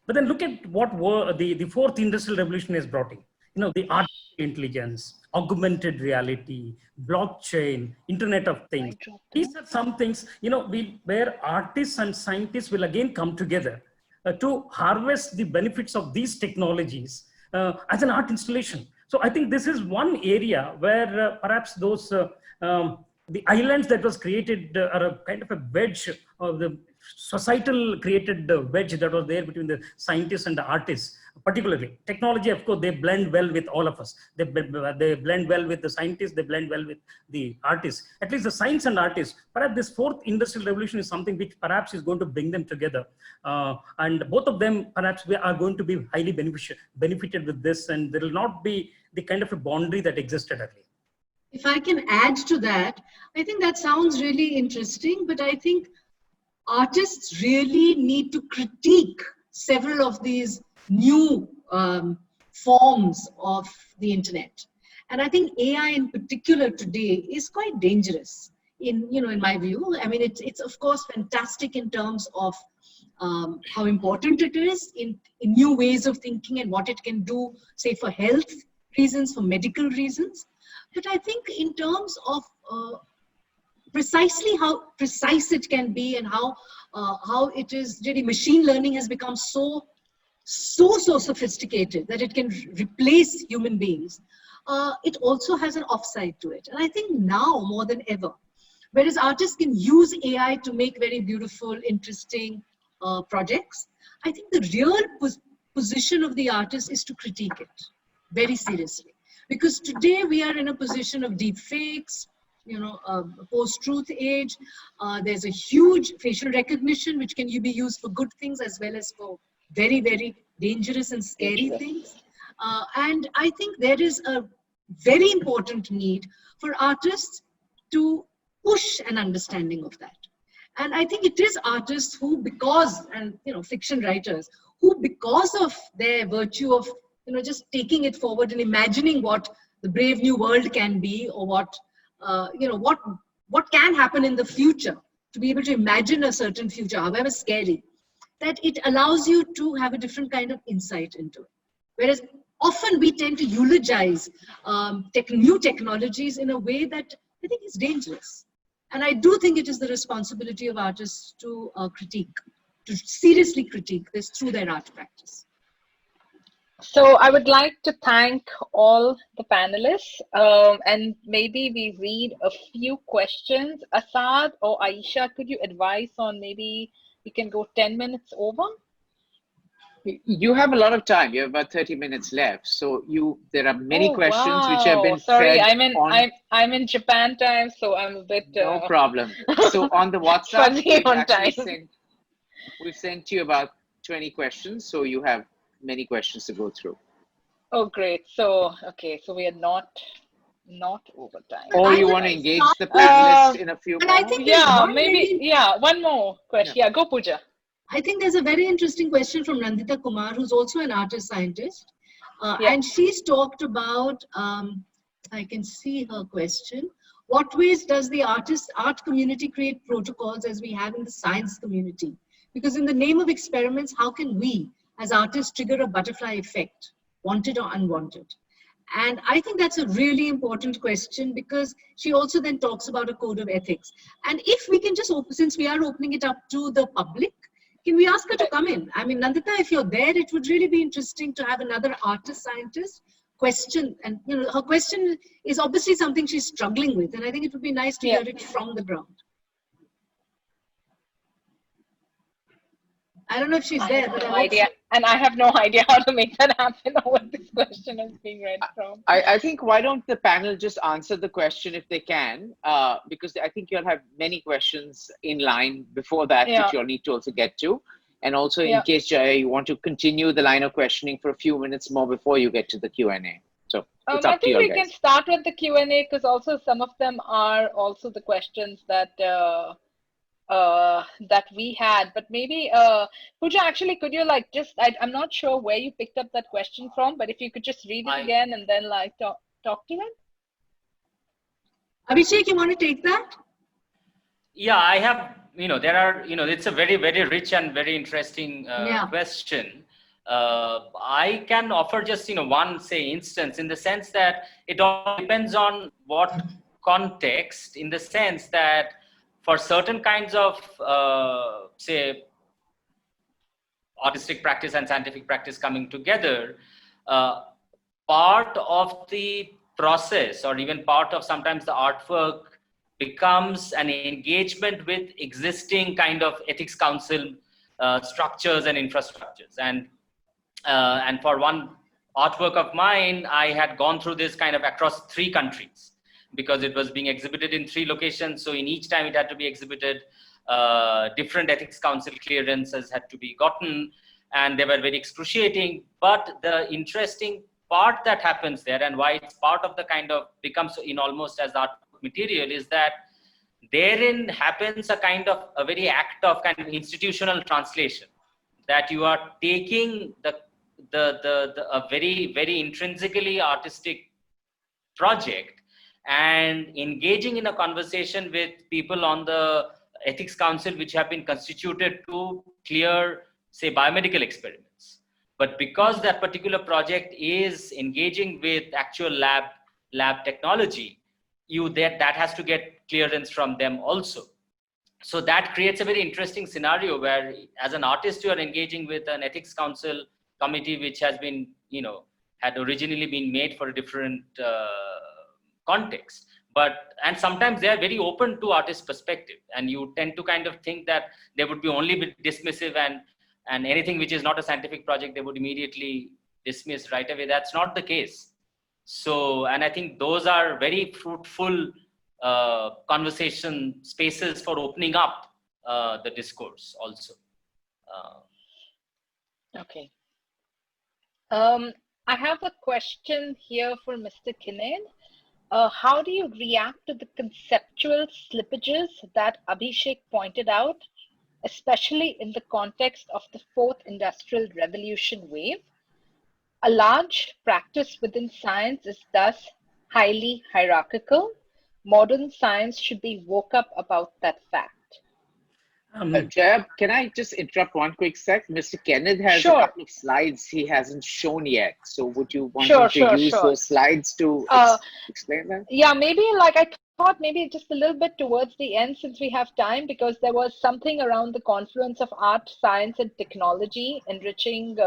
But then look at what the fourth industrial revolution has brought in. The artificial intelligence, augmented reality, blockchain, Internet of Things. These are some things, where artists and scientists will again come together to harvest the benefits of these technologies as an art installation. So I think this is one area where perhaps those the islands that was created are a kind of a wedge of the societal created wedge that was there between the scientists and the artists. Particularly technology, of course, they blend well with all of us. They blend well with the scientists, they blend well with the artists. At least the science and artists. Perhaps this fourth industrial revolution is something which perhaps is going to bring them together. And both of them perhaps are going to be highly benefited with this, and there will not be the kind of a boundary that existed earlier. If I can add to that, I think that sounds really interesting, but I think artists really need to critique several of these new forms of the internet. And I think AI in particular today is quite dangerous in my view. I mean, it's of course fantastic in terms of how important it is in new ways of thinking and what it can do, say, for health reasons, for medical reasons. But I think in terms of precisely how precise it can be and how it is really, machine learning has become so sophisticated that it can replace human beings. It also has an offside to it. And I think now more than ever, whereas artists can use AI to make very beautiful, interesting projects, I think the real position of the artist is to critique it very seriously. Because today we are in a position of deep fakes, post-truth age. There's a huge facial recognition, which can be used for good things as well as for very, very dangerous and scary things. And I think there is a very important need for artists to push an understanding of that. And I think it is artists who, fiction writers, who because of their virtue of, just taking it forward and imagining what the brave new world can be, or what can happen in the future, to be able to imagine a certain future, however scary, that it allows you to have a different kind of insight into it. Whereas often we tend to eulogize new technologies in a way that I think is dangerous. And I do think it is the responsibility of artists to seriously critique this through their art practice. So I would like to thank all the panelists, and maybe we read a few questions. Asad or Aisha, could you advise on maybe we can go 10 minutes over? You have a lot of time. You have about 30 minutes left. So there are many questions which have been Sorry, fed I'm in Japan time, so I'm a bit no problem. So on the WhatsApp, we've sent you about 20 questions. So you have many questions to go through. Oh, great. So, okay. So we are not over time. Or you want to engage the panelists in a few more? I think one more question. Yeah, go Pooja. I think there's a very interesting question from Nandita Kumar, who's also an artist scientist. And she's talked about, I can see her question. What ways does the art community create protocols as we have in the science community Because in the name of experiments, how can we as artists trigger a butterfly effect, wanted or unwanted? And I think that's a really important question, because she also then talks about a code of ethics. And if we can just open, since we are opening it up to the public, can we ask her to come in? I mean, Nandita, if you're there, it would really be interesting to have another artist scientist question. And her question is obviously something she's struggling with. And I think it would be nice to hear it from the ground. I don't know if she's there. But and I have no idea how to make that happen or what this question is being read from. I think why don't the panel just answer the question if they can, because I think you'll have many questions in line before that that you'll need to also get to. And also in case, Jaya, you want to continue the line of questioning for a few minutes more before you get to the Q&A. So it's up to you guys. I think we can start with the Q&A, because also some of them are also the questions that that we had, but maybe Pooja, actually, could you like just, I'm not sure where you picked up that question from, but if you could just read it again and then like talk to it. Abhishek, you want to take that? Yeah, I have, there are, it's a very, very rich and very interesting question. I can offer just, one, say, instance, in the sense that it all depends on what context, in the sense that for certain kinds of, say, artistic practice and scientific practice coming together, part of the process, or even part of sometimes the artwork, becomes an engagement with existing kind of ethics council structures and infrastructures. And for one artwork of mine, I had gone through this kind of across 3 countries, because it was being exhibited in 3 locations. So in each time it had to be exhibited, different ethics council clearances had to be gotten, and they were very excruciating. But the interesting part that happens there, and why it's part of the kind of becomes in almost as art material, is that therein happens a kind of a very act of kind of institutional translation, that you are taking a very, very intrinsically artistic project and engaging in a conversation with people on the ethics council, which have been constituted to clear, say, biomedical experiments. But because that particular project is engaging with actual lab technology, that has to get clearance from them also. So that creates a very interesting scenario where, as an artist, you are engaging with an ethics council committee, which has been, had originally been made for a different context, and sometimes they are very open to artist perspective, and you tend to kind of think that they would be only dismissive, and anything which is not a scientific project they would immediately dismiss right away. That's not the case. So, and I think those are very fruitful conversation spaces for opening up the discourse also. Okay. I have a question here for Mr. Khened. How do you react to the conceptual slippages that Abhishek pointed out, especially in the context of the 4th Industrial Revolution wave? A large practice within science is thus highly hierarchical. Modern science should be woke up about that fact. Jaya, can I just interrupt one quick sec? Mr. Kenneth has a couple of slides he hasn't shown yet. So would you want him to use those slides to explain that? Yeah, maybe like I thought maybe just a little bit towards the end, since we have time, because there was something around the confluence of art, science, and technology, enriching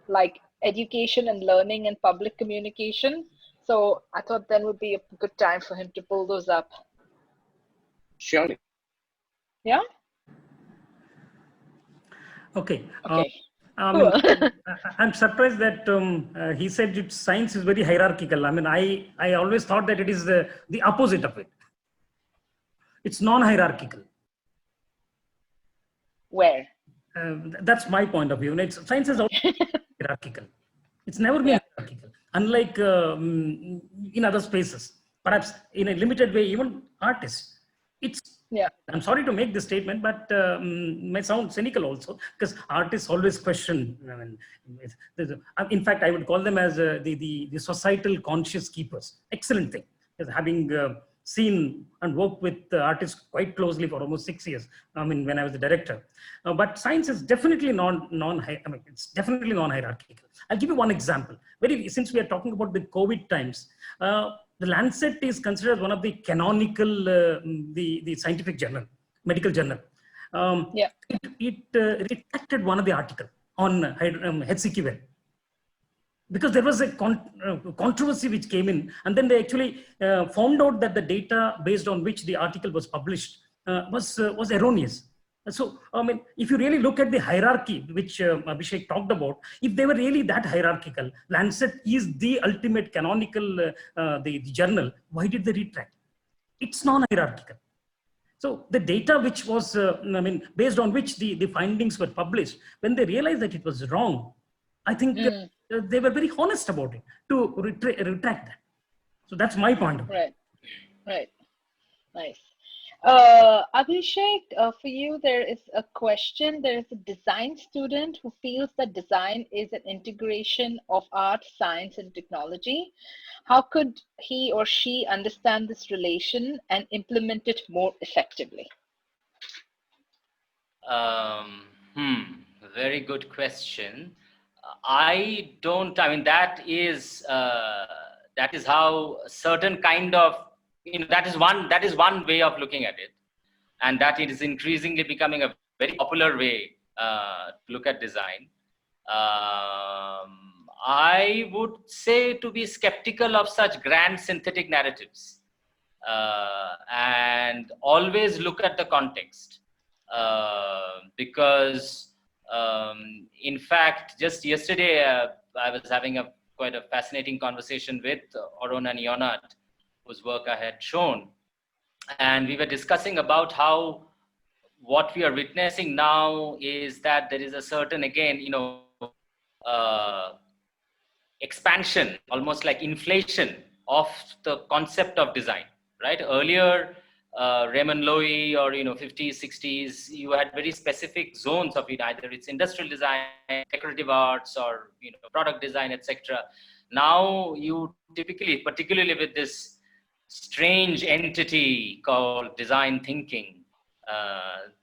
like education and learning and public communication. So I thought then would be a good time for him to pull those up. Surely. Yeah? Okay. Okay. I'm surprised that he said science is very hierarchical. I mean, I always thought that it is the opposite of it. It's non-hierarchical. Where? That's my point of view. Science is always hierarchical. It's never been hierarchical, unlike in other spaces. Perhaps in a limited way, even artists. I'm sorry to make this statement, but may sound cynical also, because artists always question. In fact, I would call them as the societal conscious keepers. Excellent thing, because having seen and worked with artists quite closely for almost 6 years. I mean, when I was the director. But science is definitely it's definitely non-hierarchical. I'll give you one example. Since we are talking about the COVID times, the Lancet is considered one of the canonical, the scientific journal, medical journal. It retracted one of the article on HCQ, because there was a controversy which came in, and then they actually found out that the data based on which the article was published was erroneous. So, I mean, if you really look at the hierarchy, which Abhishek talked about, if they were really that hierarchical, Lancet is the ultimate canonical the journal, why did they retract? It's non-hierarchical. So the data which was, based on which the findings were published, when they realized that it was wrong, I think they were very honest about it to retract that. So that's my point of view. Right. Nice. Abhishek, for you, there is a question. There is a design student who feels that design is an integration of art, science, and technology. How could he or she understand this relation and implement it more effectively? Very good question. That is how certain kind of, that is one way of looking at it, and that it is increasingly becoming a very popular way to look at design. I would say to be skeptical of such grand synthetic narratives, and always look at the context, because in fact, just yesterday I was having quite a fascinating conversation with Oron and Yonat, whose work I had shown, and we were discussing about how what we are witnessing now is that there is a certain, again, expansion, almost like inflation of the concept of design, right? Earlier, Raymond Loewy or 50s, 60s, you had very specific zones of it, either it's industrial design, decorative arts, or product design, etc. Now you typically, particularly with this strange entity called design thinking,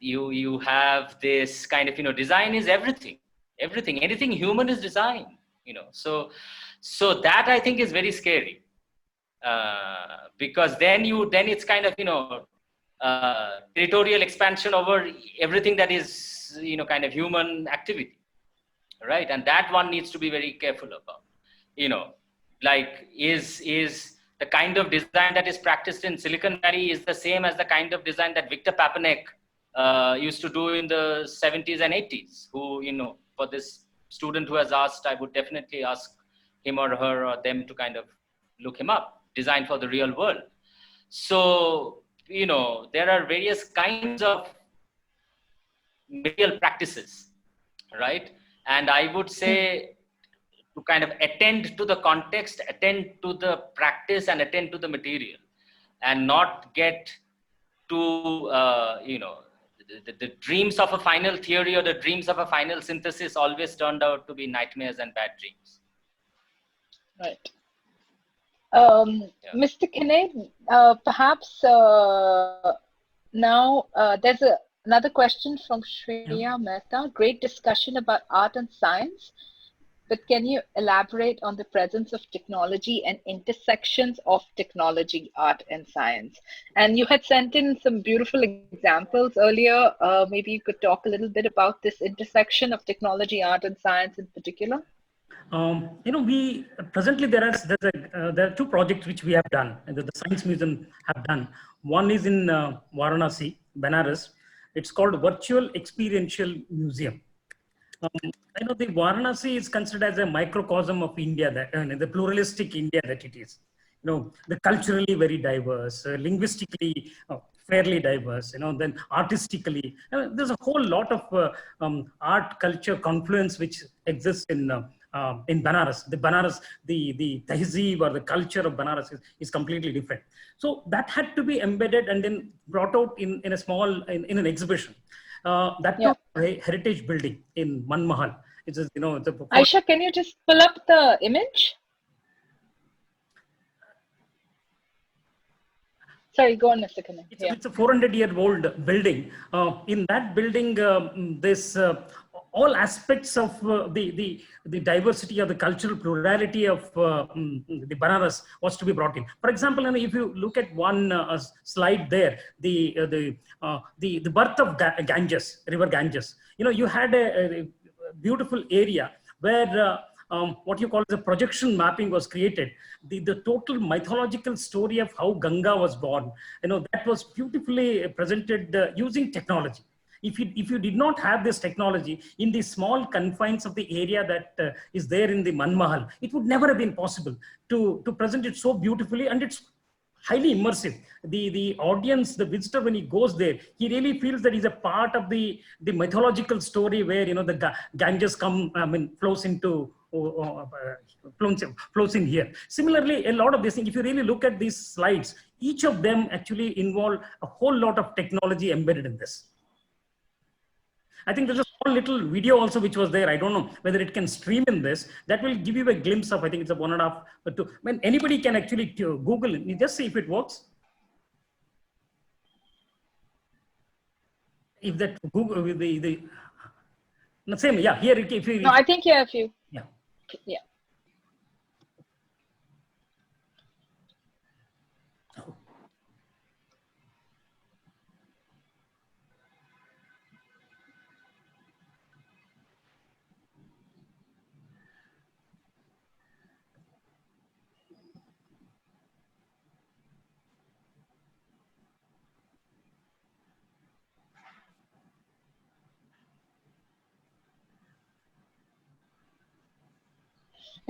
you have this kind of design is everything, anything human is design, so that I think is very scary. Because then it's kind of territorial expansion over everything that is kind of human activity, right? And that one needs to be very careful about. Like is the kind of design that is practiced in Silicon Valley is the same as the kind of design that Victor Papanek used to do in the 70s and 80s. Who for this student who has asked, I would definitely ask him or her or them to kind of look him up. Design for the real world. So, there are various kinds of material practices, right? And I would say to kind of attend to the context, attend to the practice, and attend to the material, and not get to, the dreams of a final theory or the dreams of a final synthesis always turned out to be nightmares and bad dreams. Right. Mr. Khened, perhaps now there's another question from Shreya Mehta. Great discussion about art and science, but can you elaborate on the presence of technology and intersections of technology, art, and science? And you had sent in some beautiful examples earlier. Maybe you could talk a little bit about this intersection of technology, art, and science in particular. We presently there are two projects which we have done, and the Science Museum have done. One is in Varanasi, Benares. It's called Virtual Experiential Museum. The Varanasi is considered as a microcosm of India, the pluralistic India that it is. The culturally very diverse, linguistically fairly diverse, then artistically. There's a whole lot of art, culture, confluence which exists in Banaras. The tehzeeb or the culture of Banaras is completely different. So that had to be embedded and then brought out in a small, in an exhibition. A heritage building in Manmahal. It's Aisha, can you just pull up the image? Sorry, go on, Mr. Khened. It's a 400-year-old building. In that building, this all aspects of the diversity or the cultural plurality of the Banaras was to be brought in. For example, if you look at one slide there, the birth of Ganges, River Ganges. You had a beautiful area where what you call the projection mapping was created. The total mythological story of how Ganga was born, that was beautifully presented using technology. If you did not have this technology in the small confines of the area that is there in the Manmahal, it would never have been possible to present it so beautifully, and it's highly immersive. The audience, the visitor, when he goes there, he really feels that he's a part of the mythological story where the Ganges flows into flows in here. Similarly, a lot of these things, if you really look at these slides, each of them actually involve a whole lot of technology embedded in this. I think there's a small little video also which was there. I don't know whether it can stream in this. That will give you a glimpse of, I think it's a 1.5 or 2. Anybody can actually Google it. You just see if it works. If that Google with the same, yeah, here if you. No, I think you have few. Yeah. Yeah.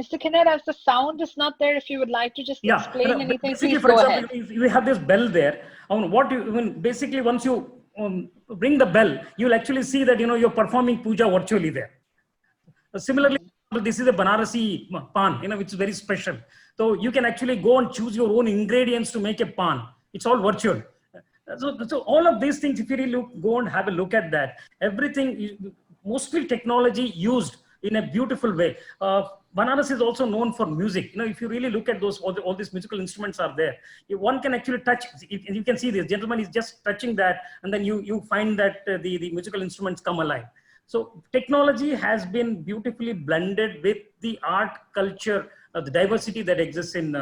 Mr. Khened, as the sound is not there, if you would like to just explain anything, please for go example, ahead. You have this bell there. Basically, once you ring the bell, you'll actually see that you're performing puja virtually there. Similarly, this is a Banarasi pan, which is very special. So you can actually go and choose your own ingredients to make a pan. It's all virtual. So all of these things, if you really go and have a look at that, everything, mostly technology used in a beautiful way. Banaras is also known for music. If you really look at those, all these musical instruments are there. One can actually touch. You can see this gentleman is just touching that, and then you find that the musical instruments come alive. So technology has been beautifully blended with the art, culture, the diversity that exists in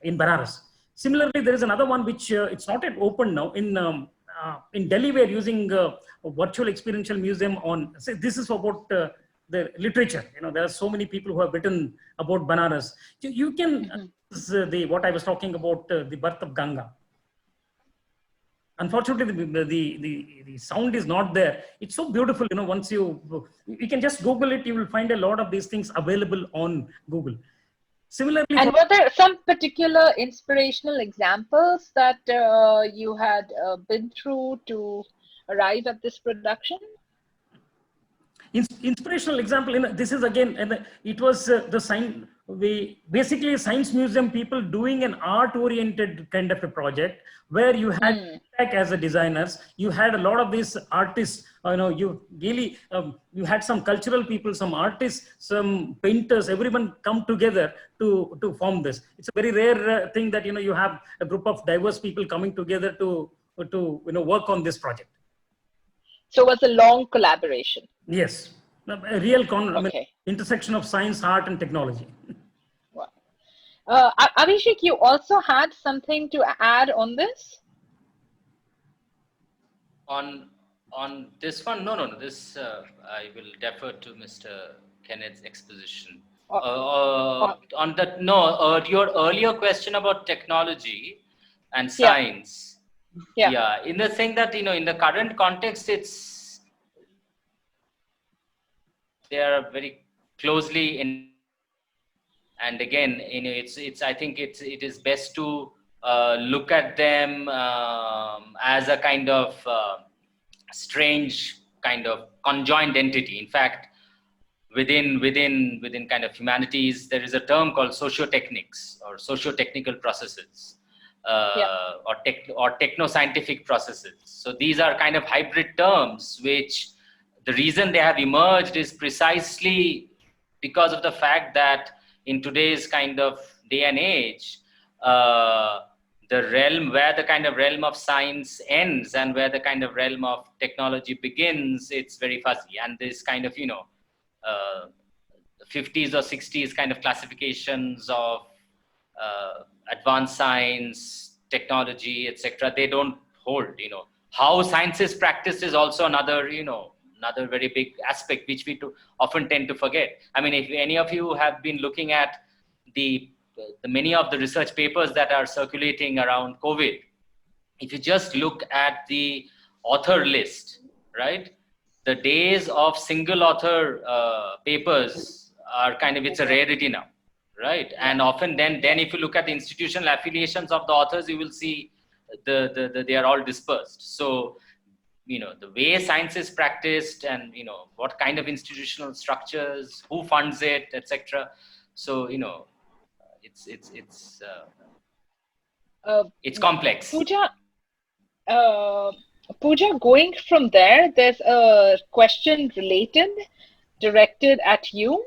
Banaras. Similarly, there is another one which it's not yet open now. In Delhi, we are using a virtual experiential museum on. This is about the literature. There are so many people who have written about Banaras. You can what I was talking about, the birth of Ganga. Unfortunately, the sound is not there. It's so beautiful. Once you can just Google it, you will find a lot of these things available on Google. Similarly, and were there some particular inspirational examples that you had been through to arrive at this production? Inspirational example, this is again, it was the science, basically science museum people doing an art oriented kind of a project where you had as a designers, you had a lot of these artists, you really, you had some cultural people, some artists, some painters, everyone come together to form this. It's a very rare thing that, you have a group of diverse people coming together to work on this project. So it was a long collaboration. Yes, a real intersection of science, art, and technology. Wow. Abhishek, you also had something to add on this? On this one, no. This I will defer to Mr. Khened's exposition. On that, your earlier question about technology and science. Yeah, in the thing that in the current context, they are very closely in, and again, I think it is best to look at them as a kind of strange kind of conjoined entity. In fact, within kind of humanities, there is a term called socio-techniques or socio-technical processes. Or techno-scientific processes. So these are kind of hybrid terms, which the reason they have emerged is precisely because of the fact that in today's kind of day and age, the realm, where the kind of realm of science ends and where the kind of realm of technology begins, it's very fuzzy. And this kind of, 50s or 60s kind of classifications of advanced science, technology, etc., they don't hold. How science is practiced is also another, another very big aspect which we often tend to forget. I mean, if any of you have been looking at the many of the research papers that are circulating around COVID, if you just look at the author list, right? The days of single author papers are kind of, it's a rarity now, right? And often then if you look at the institutional affiliations of the authors, you will see they are all dispersed. So, the way science is practiced and, what kind of institutional structures, who funds it, etc. So, it's complex. Pooja, going from there, there's a question directed at you.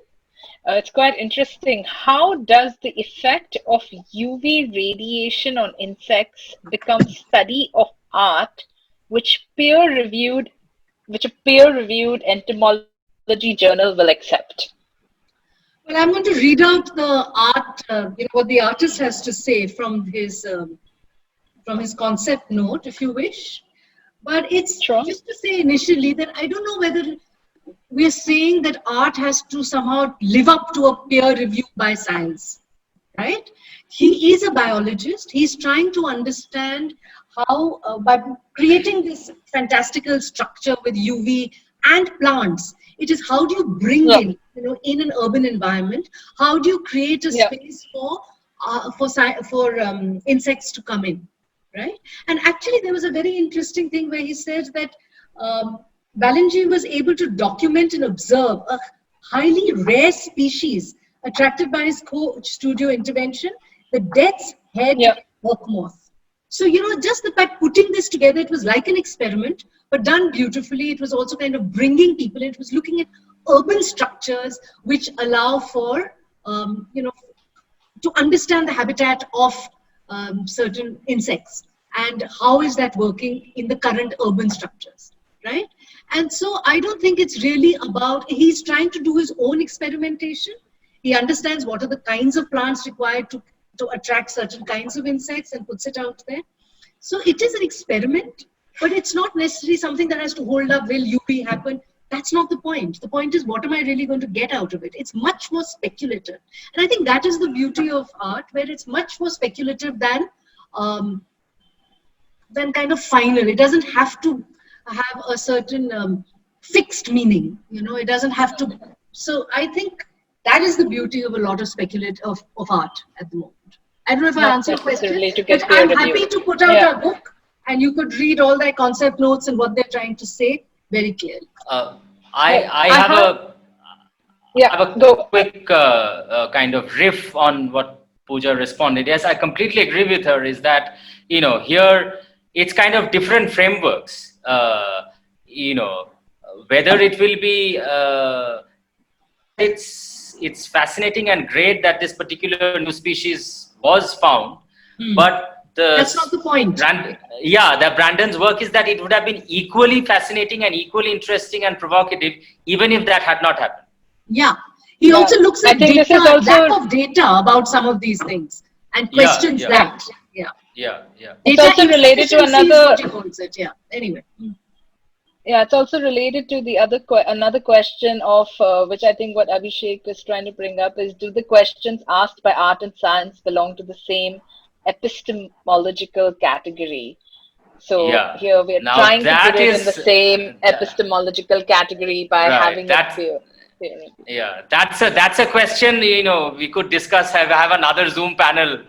It's quite interesting. How does the effect of UV radiation on insects become study of art, which a peer-reviewed entomology journal will accept? Well, I'm going to read out the art, what the artist has to say from his concept note, if you wish. But it's just to say initially that I don't know whether we're saying that art has to somehow live up to a peer review by science, right? He is a biologist. He's trying to understand how, by creating this fantastical structure with UV and plants, it is how do you bring in, in an urban environment, how do you create a space for insects to come in, right? And actually, there was a very interesting thing where he said that Balanji was able to document and observe a highly rare species attracted by his Khoj studio intervention, the death's head hawk moth. So, just by putting this together, it was like an experiment, but done beautifully. It was also kind of bringing people in. It was looking at urban structures which allow for, to understand the habitat of certain insects and how is that working in the current urban structures, right? And so I don't think it's really about, he's trying to do his own experimentation. He understands what are the kinds of plants required to attract certain kinds of insects and puts it out there. So it is an experiment, but it's not necessarily something that has to hold up, will UV happen? That's not the point. The point is, what am I really going to get out of it? It's much more speculative. And I think that is the beauty of art, where it's much more speculative than kind of final. It doesn't have to have a certain fixed meaning. It doesn't have to. So I think that is the beauty of a lot of of art at the moment. I don't know if I answered your question, but I'm happy to put out a book and you could read all their concept notes and what they're trying to say very clearly. I have a quick kind of riff on what Pooja responded. Yes, I completely agree with her, is that, here it's kind of different frameworks, whether it will be, it's fascinating and great that this particular new species was found, but that's not the point. The Brandon's work is that it would have been equally fascinating and equally interesting and provocative, even if that had not happened. Yeah, he also looks at lack of data about some of these things and questions that. It's also related to another. Anyway. Yeah, it's also related to the another question of which I think what Abhishek is trying to bring up is, do the questions asked by art and science belong to the same epistemological category? So here we're trying to put it in the same epistemological category by having it peer. Yeah, that's a question, we could discuss, have another Zoom panel.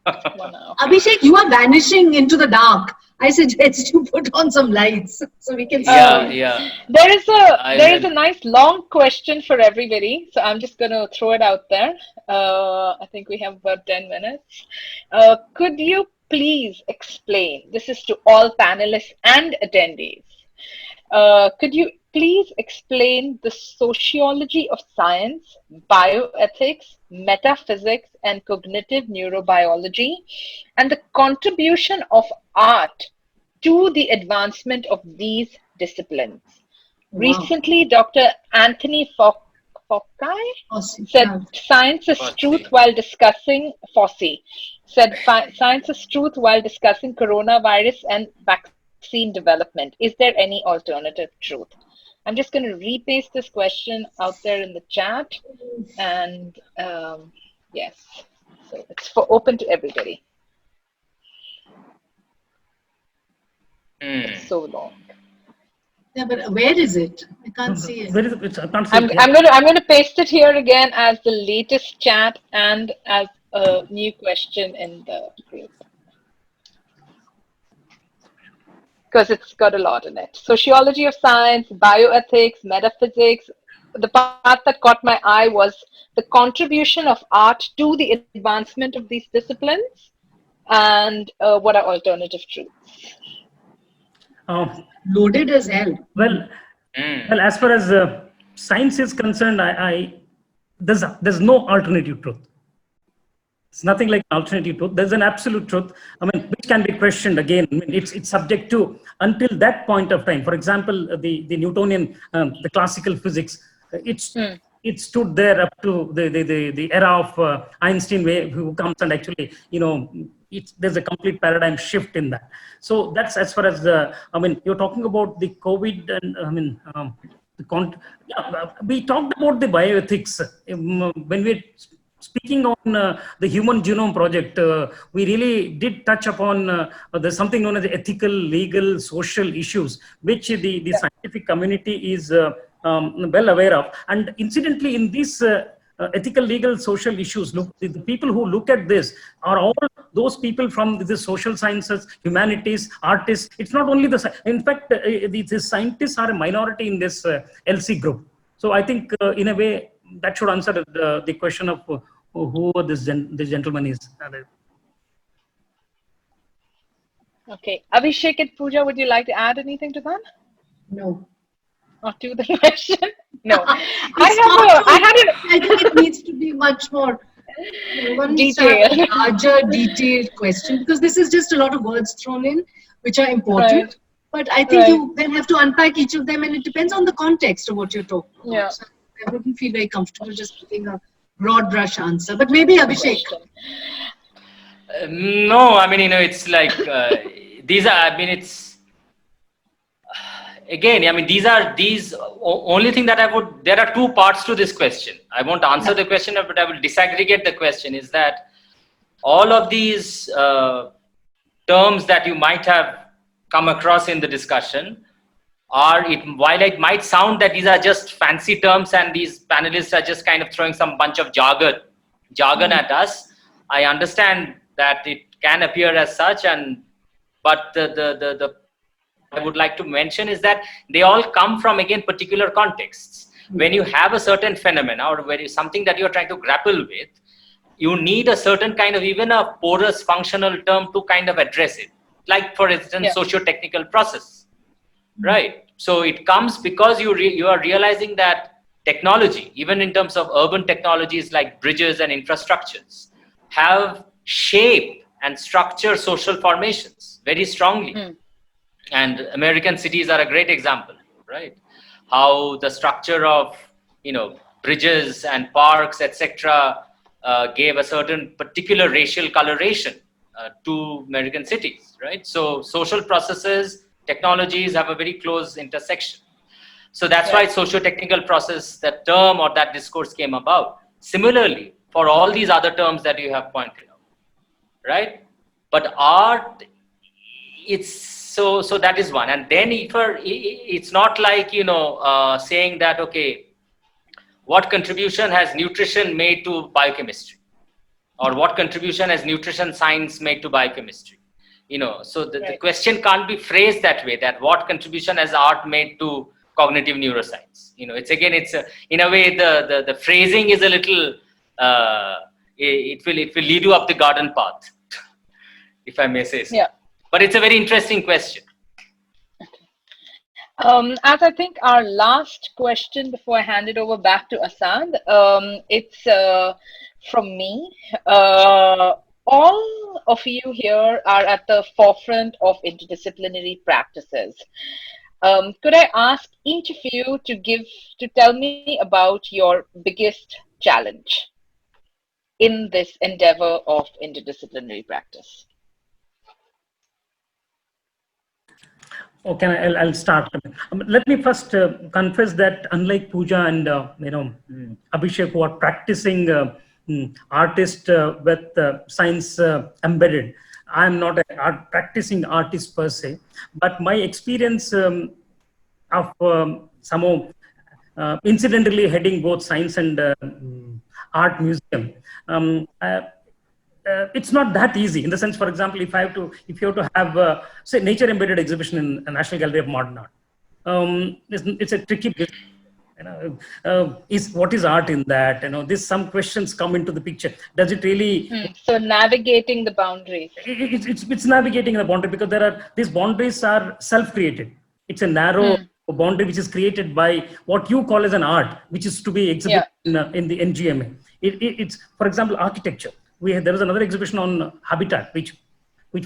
Abhishek, you are vanishing into the dark. I suggest you put on some lights so we can see. There is a nice long question for everybody, so I'm just going to throw it out there. I think we have about 10 minutes. Could you please explain, this is to all panelists and attendees, could you please explain the sociology of science, bioethics, metaphysics, and cognitive neurobiology, and the contribution of art to the advancement of these disciplines. Wow. Recently, Dr. Anthony Fauci said science is truth while discussing science is truth while discussing coronavirus and vaccine development. Is there any alternative truth? I'm just going to repaste this question out there in the chat. And yes, so it's for open to everybody. It's so long. Yeah, but where is it? I can't see it. Where is it? I can't see I'm going to paste it here again as the latest chat and as a new question in the group, because it's got a lot in it. Sociology of science, bioethics, metaphysics. The part that caught my eye was the contribution of art to the advancement of these disciplines, and what are alternative truths. Loaded as hell. Well, as far as science is concerned, there's no alternative truth. It's nothing like an alternative truth. There's an absolute truth. I mean, which can be questioned again. I mean, it's subject to until that point of time. For example, the Newtonian, the classical physics, it stood there up to the era of Einstein, who comes and actually, there's a complete paradigm shift in that. So that's as far as you're talking about the COVID, and we talked about the bioethics when we're speaking on the Human Genome Project. We really did touch upon there's something known as ethical, legal, social issues, which the scientific community is well aware of. And incidentally, in these ethical, legal, social issues, the people who look at this are all those people from the social sciences, humanities, artists. It's not only in fact, the scientists are a minority in this LC group. So I think in a way that should answer the question of who this gentleman is. Okay, Abhishek and Pooja, would you like to add anything to that? No. Or to the question? No. I think it needs to be much more detailed, larger, detailed question, because this is just a lot of words thrown in, which are important. Right. But I think you then have to unpack each of them, and it depends on the context of what you're talking about. Yeah. So I wouldn't feel very comfortable just giving a broad brush answer. But maybe Abhishek. No, I mean, it's like these are. I mean, it's. Again, I mean, these only thing that I would, there are two parts to this question. I won't answer the question, but I will disaggregate the question, is that all of these terms that you might have come across in the discussion while it might sound that these are just fancy terms and these panelists are just kind of throwing some bunch of jargon at us, I understand that it can appear as such, but the I would like to mention is that they all come from, again, particular contexts. When you have a certain phenomena or when it's something that you're trying to grapple with, you need a certain kind of, even a porous functional term to kind of address it. Like, for instance, socio-technical process, right? So it comes because you are realizing that technology, even in terms of urban technologies like bridges and infrastructures, have shape and structure social formations very strongly. And American cities are a great example, right? How the structure of, bridges and parks, etc., gave a certain particular racial coloration to American cities, right? So social processes, technologies have a very close intersection. So that's why socio-technical process, that term or that discourse came about. Similarly, for all these other terms that you have pointed out, right? But art, so that is one. And then it's not like, saying that, okay, what contribution has nutrition made to biochemistry? Or what contribution has nutrition science made to biochemistry? So the question can't be phrased that way, that what contribution has art made to cognitive neuroscience? It's in a way, the phrasing is a little, it will lead you up the garden path, if I may say so. Yeah. But it's a very interesting question. As I think our last question before I hand it over back to Asad, it's from me. All of you here are at the forefront of interdisciplinary practices. Could I ask each of you to tell me about your biggest challenge in this endeavor of interdisciplinary practice? Okay, I'll start. Let me first confess that unlike Pooja and Abhishek, who are practicing artist with science embedded, I am not a practicing artist per se, but my experience of somehow incidentally heading both science and art museum. It's not that easy in the sense, for example, if you have to have say nature embedded exhibition in a National Gallery of Modern Art, it's a tricky business. Is what is art in that? This some questions come into the picture. Does it really? So navigating the boundaries. It's navigating the boundary, because these boundaries are self-created. It's a narrow boundary which is created by what you call as an art, which is to be exhibited in the NGMA. It's, for example, architecture. There was another exhibition on habitat, which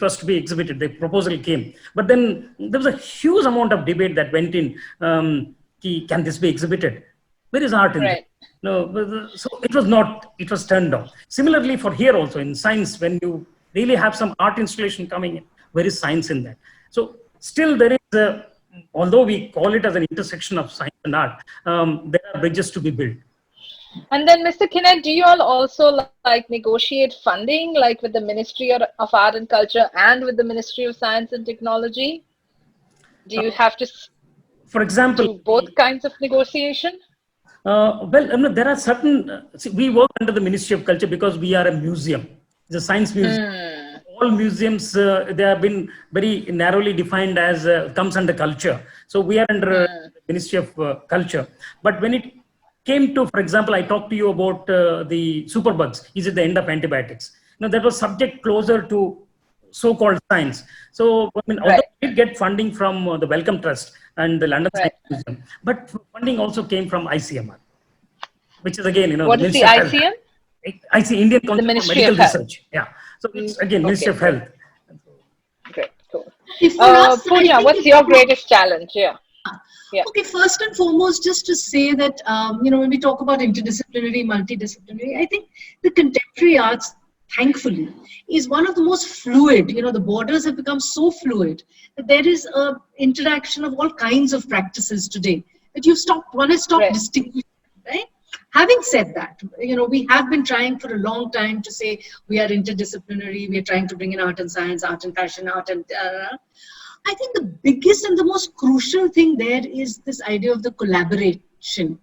was to be exhibited. The proposal came, but then there was a huge amount of debate that went in. Can this be exhibited? Where is art in that? No, so it was not. It was turned down. Similarly, for here also in science, when you really have some art installation coming in, where is science in that? So still there is, although we call it as an intersection of science and art, there are bridges to be built. And then, Mr. Khened, do you all also like negotiate funding, like with the Ministry of Art and Culture and with the Ministry of Science and Technology? Do you have to, for example, do both kinds of negotiation? Well, there are certain. We work under the Ministry of Culture because we are a museum. It's a science museum. All museums they have been very narrowly defined as comes under culture. So we are under the Ministry of Culture. But when it came to, for example, I talked to you about the superbugs. Is it the end of antibiotics? That was subject closer to so-called science. So, although we did get funding from the Wellcome Trust and the London Science Museum, but funding also came from ICMR, which is again, what is the ICM? IC, Indian Council for Medical Research. Yeah. So it's again Ministry of Health. Great, cool. Pooja, what's your greatest challenge? Yeah. Okay, first and foremost, just to say that, when we talk about interdisciplinary, multidisciplinary, I think the contemporary arts, thankfully, is one of the most fluid. The borders have become so fluid that there is a interaction of all kinds of practices today that one has stopped distinguishing, right? Having said that, we have been trying for a long time to say we are interdisciplinary, we are trying to bring in art and science, art and fashion, art and... I think the biggest and the most crucial thing there is this idea of the collaboration.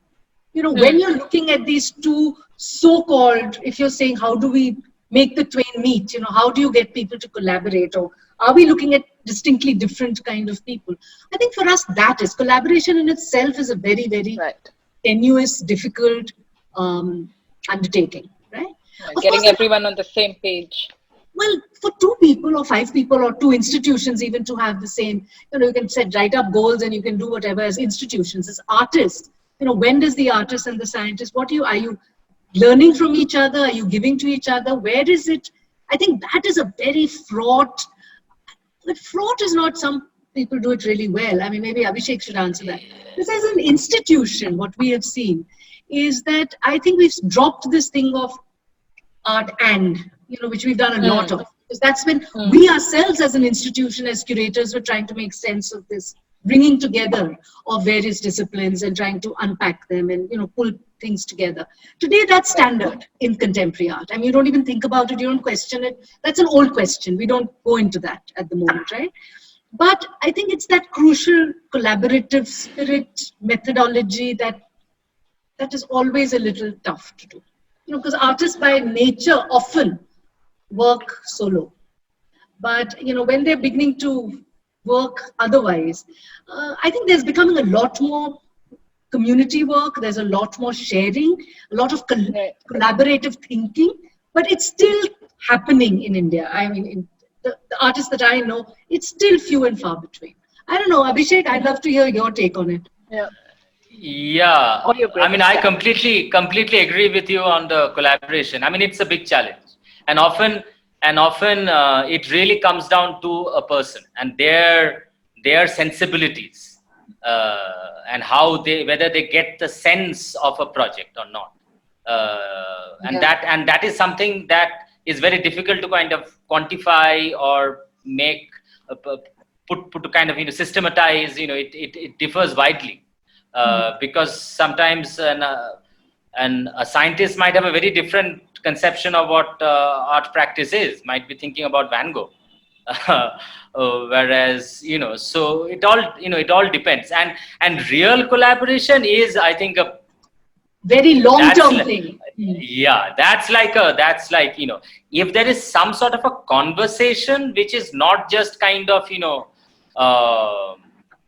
When you're looking at these two so-called, if you're saying, how do we make the twain meet? How do you get people to collaborate? Or are we looking at distinctly different kind of people? I think for us, that is collaboration in itself is a very, very tenuous, difficult undertaking, right? Getting everyone on the same page. Well, for 2 people or 5 people or 2 institutions even to have the same, you can write up goals and you can do whatever as institutions, as artists. When does the artist and the scientist, are you learning from each other? Are you giving to each other? Where is it? I think that is a very fraught, but fraught is not, some people do it really well. I mean, maybe Abhishek should answer that. This is an institution, what we have seen is that I think we've dropped this thing of art and, which we've done a lot of. Because that's when we ourselves as an institution, as curators, were trying to make sense of this bringing together of various disciplines and trying to unpack them and, pull things together. Today, that's standard in contemporary art. I mean, you don't even think about it. You don't question it. That's an old question. We don't go into that at the moment, right? But I think it's that crucial collaborative spirit methodology that is always a little tough to do. Because artists by nature often work solo. But, when they're beginning to work otherwise, I think there's becoming a lot more community work. There's a lot more sharing, a lot of collaborative thinking, but it's still happening in India. I mean, the artists that I know, it's still few and far between. I don't know, Abhishek, I'd love to hear your take on it. Yeah, I mean, I completely agree with you on the collaboration. I mean, it's a big challenge, and often it really comes down to a person and their sensibilities, and how whether they get the sense of a project or not, and that is something that is very difficult to kind of quantify or make put to kind of systematize. It differs widely. Because sometimes a scientist might have a very different conception of what art practice is, might be thinking about Van Gogh. Whereas, so it all depends. And real collaboration is, I think, a very long-term thing. Yeah, that's like, if there is some sort of a conversation, which is not just kind of,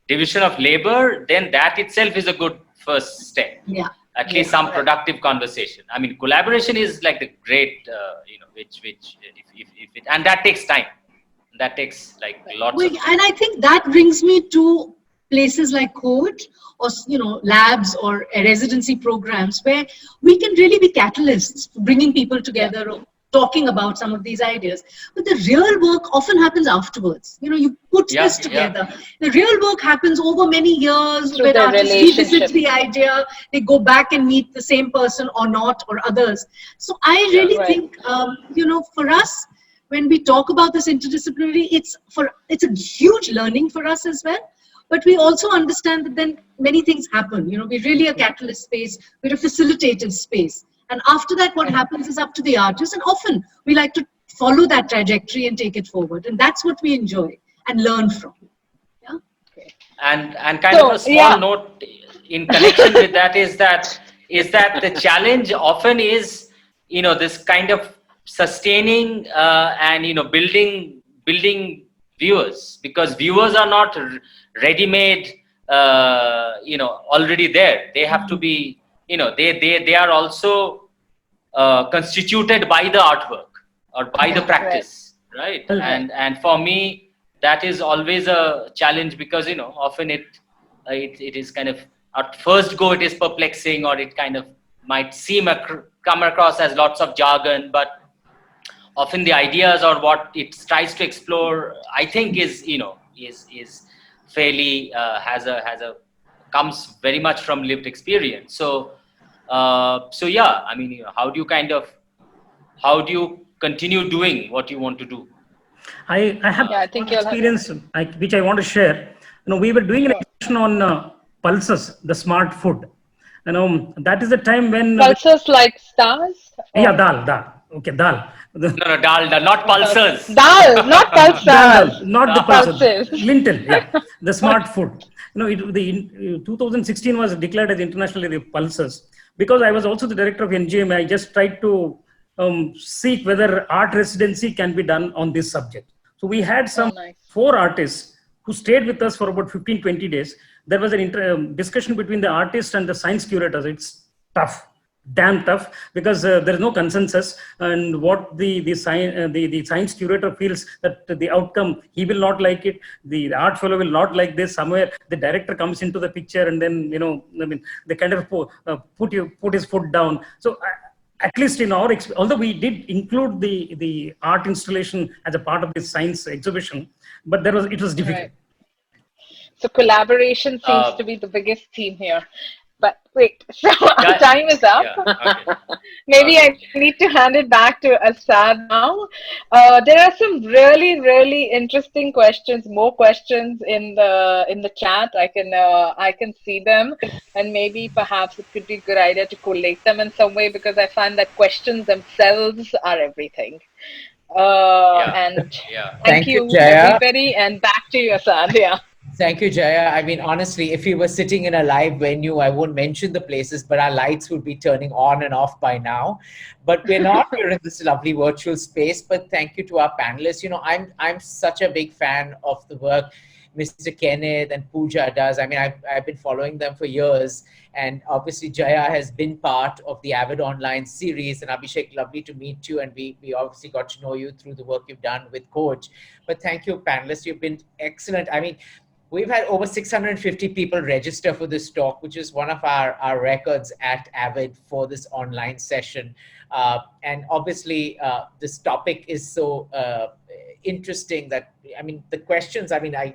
division of labor, then that itself is a good first step. Yeah. At least some productive conversation. I mean, collaboration is like the great, which if it, and that takes time. That takes like lots of time. And I think that brings me to places like Khoj, or labs or residency programs where we can really be catalysts, bringing people together, or talking about some of these ideas. But the real work often happens afterwards. You put this together. The real work happens over many years, when artists revisit the idea, they go back and meet the same person or not, or others. So I really think, for us, when we talk about this interdisciplinary, it's a huge learning for us as well. But we also understand that then many things happen. We're really a catalyst space. We're a facilitative space. And after that, what happens is up to the artist. And often we like to follow that trajectory and take it forward. And that's what we enjoy and learn from. Yeah. And kind of a small note in connection with that is that the challenge often is, this kind of sustaining and building viewers, because viewers are not ready-made, already there. They have to be, they are also constituted by the artwork or by the practice, right? And for me, that is always a challenge, because often it is kind of, at first go, it is perplexing, or it kind of might come across as lots of jargon, but often the ideas or what it tries to explore, I think is fairly comes very much from lived experience. So yeah, I mean, how do you continue doing what you want to do? I have experience which I want to share. We were doing an exhibition on pulses, the smart food. That is the time when pulses like stars. Yeah, dal. Okay, dal. No, dal, not pulsars. Dal, not pulsars. Dal, not the pulses. Lintel, the smart food. 2016 was declared as internationally the pulsars. Because I was also the director of NGMA, I just tried to seek whether art residency can be done on this subject. So we had some 4 artists who stayed with us for about 15-20 days. There was a discussion between the artist and the science curators. It's tough. Damn tough, because there is no consensus, and what the science curator feels that the outcome, he will not like it, the art fellow will not like this. Somewhere the director comes into the picture, and then they kind of put his foot down. So at least in our although we did include the art installation as a part of this science exhibition, but it was difficult. So collaboration seems to be the biggest theme here. But wait, so our time is up. Maybe I need to hand it back to Asad now. There are some really, really interesting questions, more questions in the chat. I can see them, and maybe perhaps it could be a good idea to collate them in some way, because I find that questions themselves are everything. And thank you, Jaya. Everybody, and back to you, Asad. Thank you, Jaya. I mean, honestly, if we were sitting in a live venue, I won't mention the places, but our lights would be turning on and off by now. But we're not. We're in this lovely virtual space. But thank you to our panelists. I'm such a big fan of the work Mr. Khened and Pooja does. I mean, I've been following them for years. And obviously, Jaya has been part of the Avid Online series. And Abhishek, lovely to meet you. And we obviously got to know you through the work you've done with Khoj. But thank you, panelists. You've been excellent. I mean, We've had over 650 people register for this talk, which is one of our records at Avid for this online session. And obviously, this topic is so interesting that, I mean, the questions, I mean, I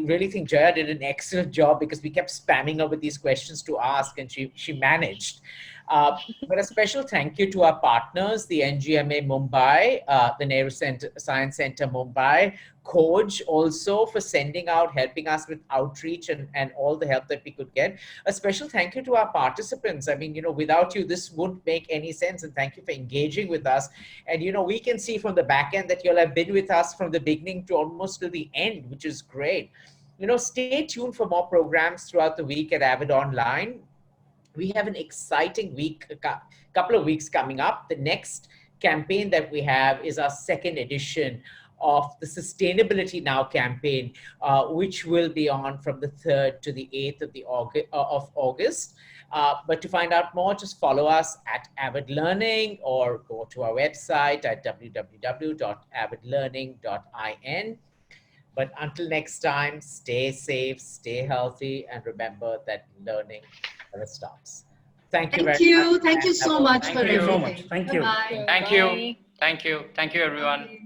really think Jaya did an excellent job because we kept spamming her with these questions to ask, and she managed. But a special thank you to our partners, the NGMA Mumbai, the Nehru Science Centre Mumbai, Khoj also for sending out, helping us with outreach and all the help that we could get. A special thank you to our participants. I mean, you know, without you, this wouldn't make any sense. And thank you for engaging with us. And, you know, we can see from the back end that you'll have been with us from the beginning to almost to the end, which is great. You know, stay tuned for more programs throughout the week at Avid Online. We have an exciting week, a couple of weeks coming up. The next campaign that we have is our second edition of the Sustainability Now campaign, which will be on from the 3rd to the 8th of August. But to find out more, just follow us at Avid Learning or go to our website at www.avidlearning.in. But until next time, stay safe, stay healthy, and remember that learning never stops. Thank you very much. Thank you so much for Thank you so everything. much. Thank you. Bye-bye. Thank you. Thank you. Thank you, everyone.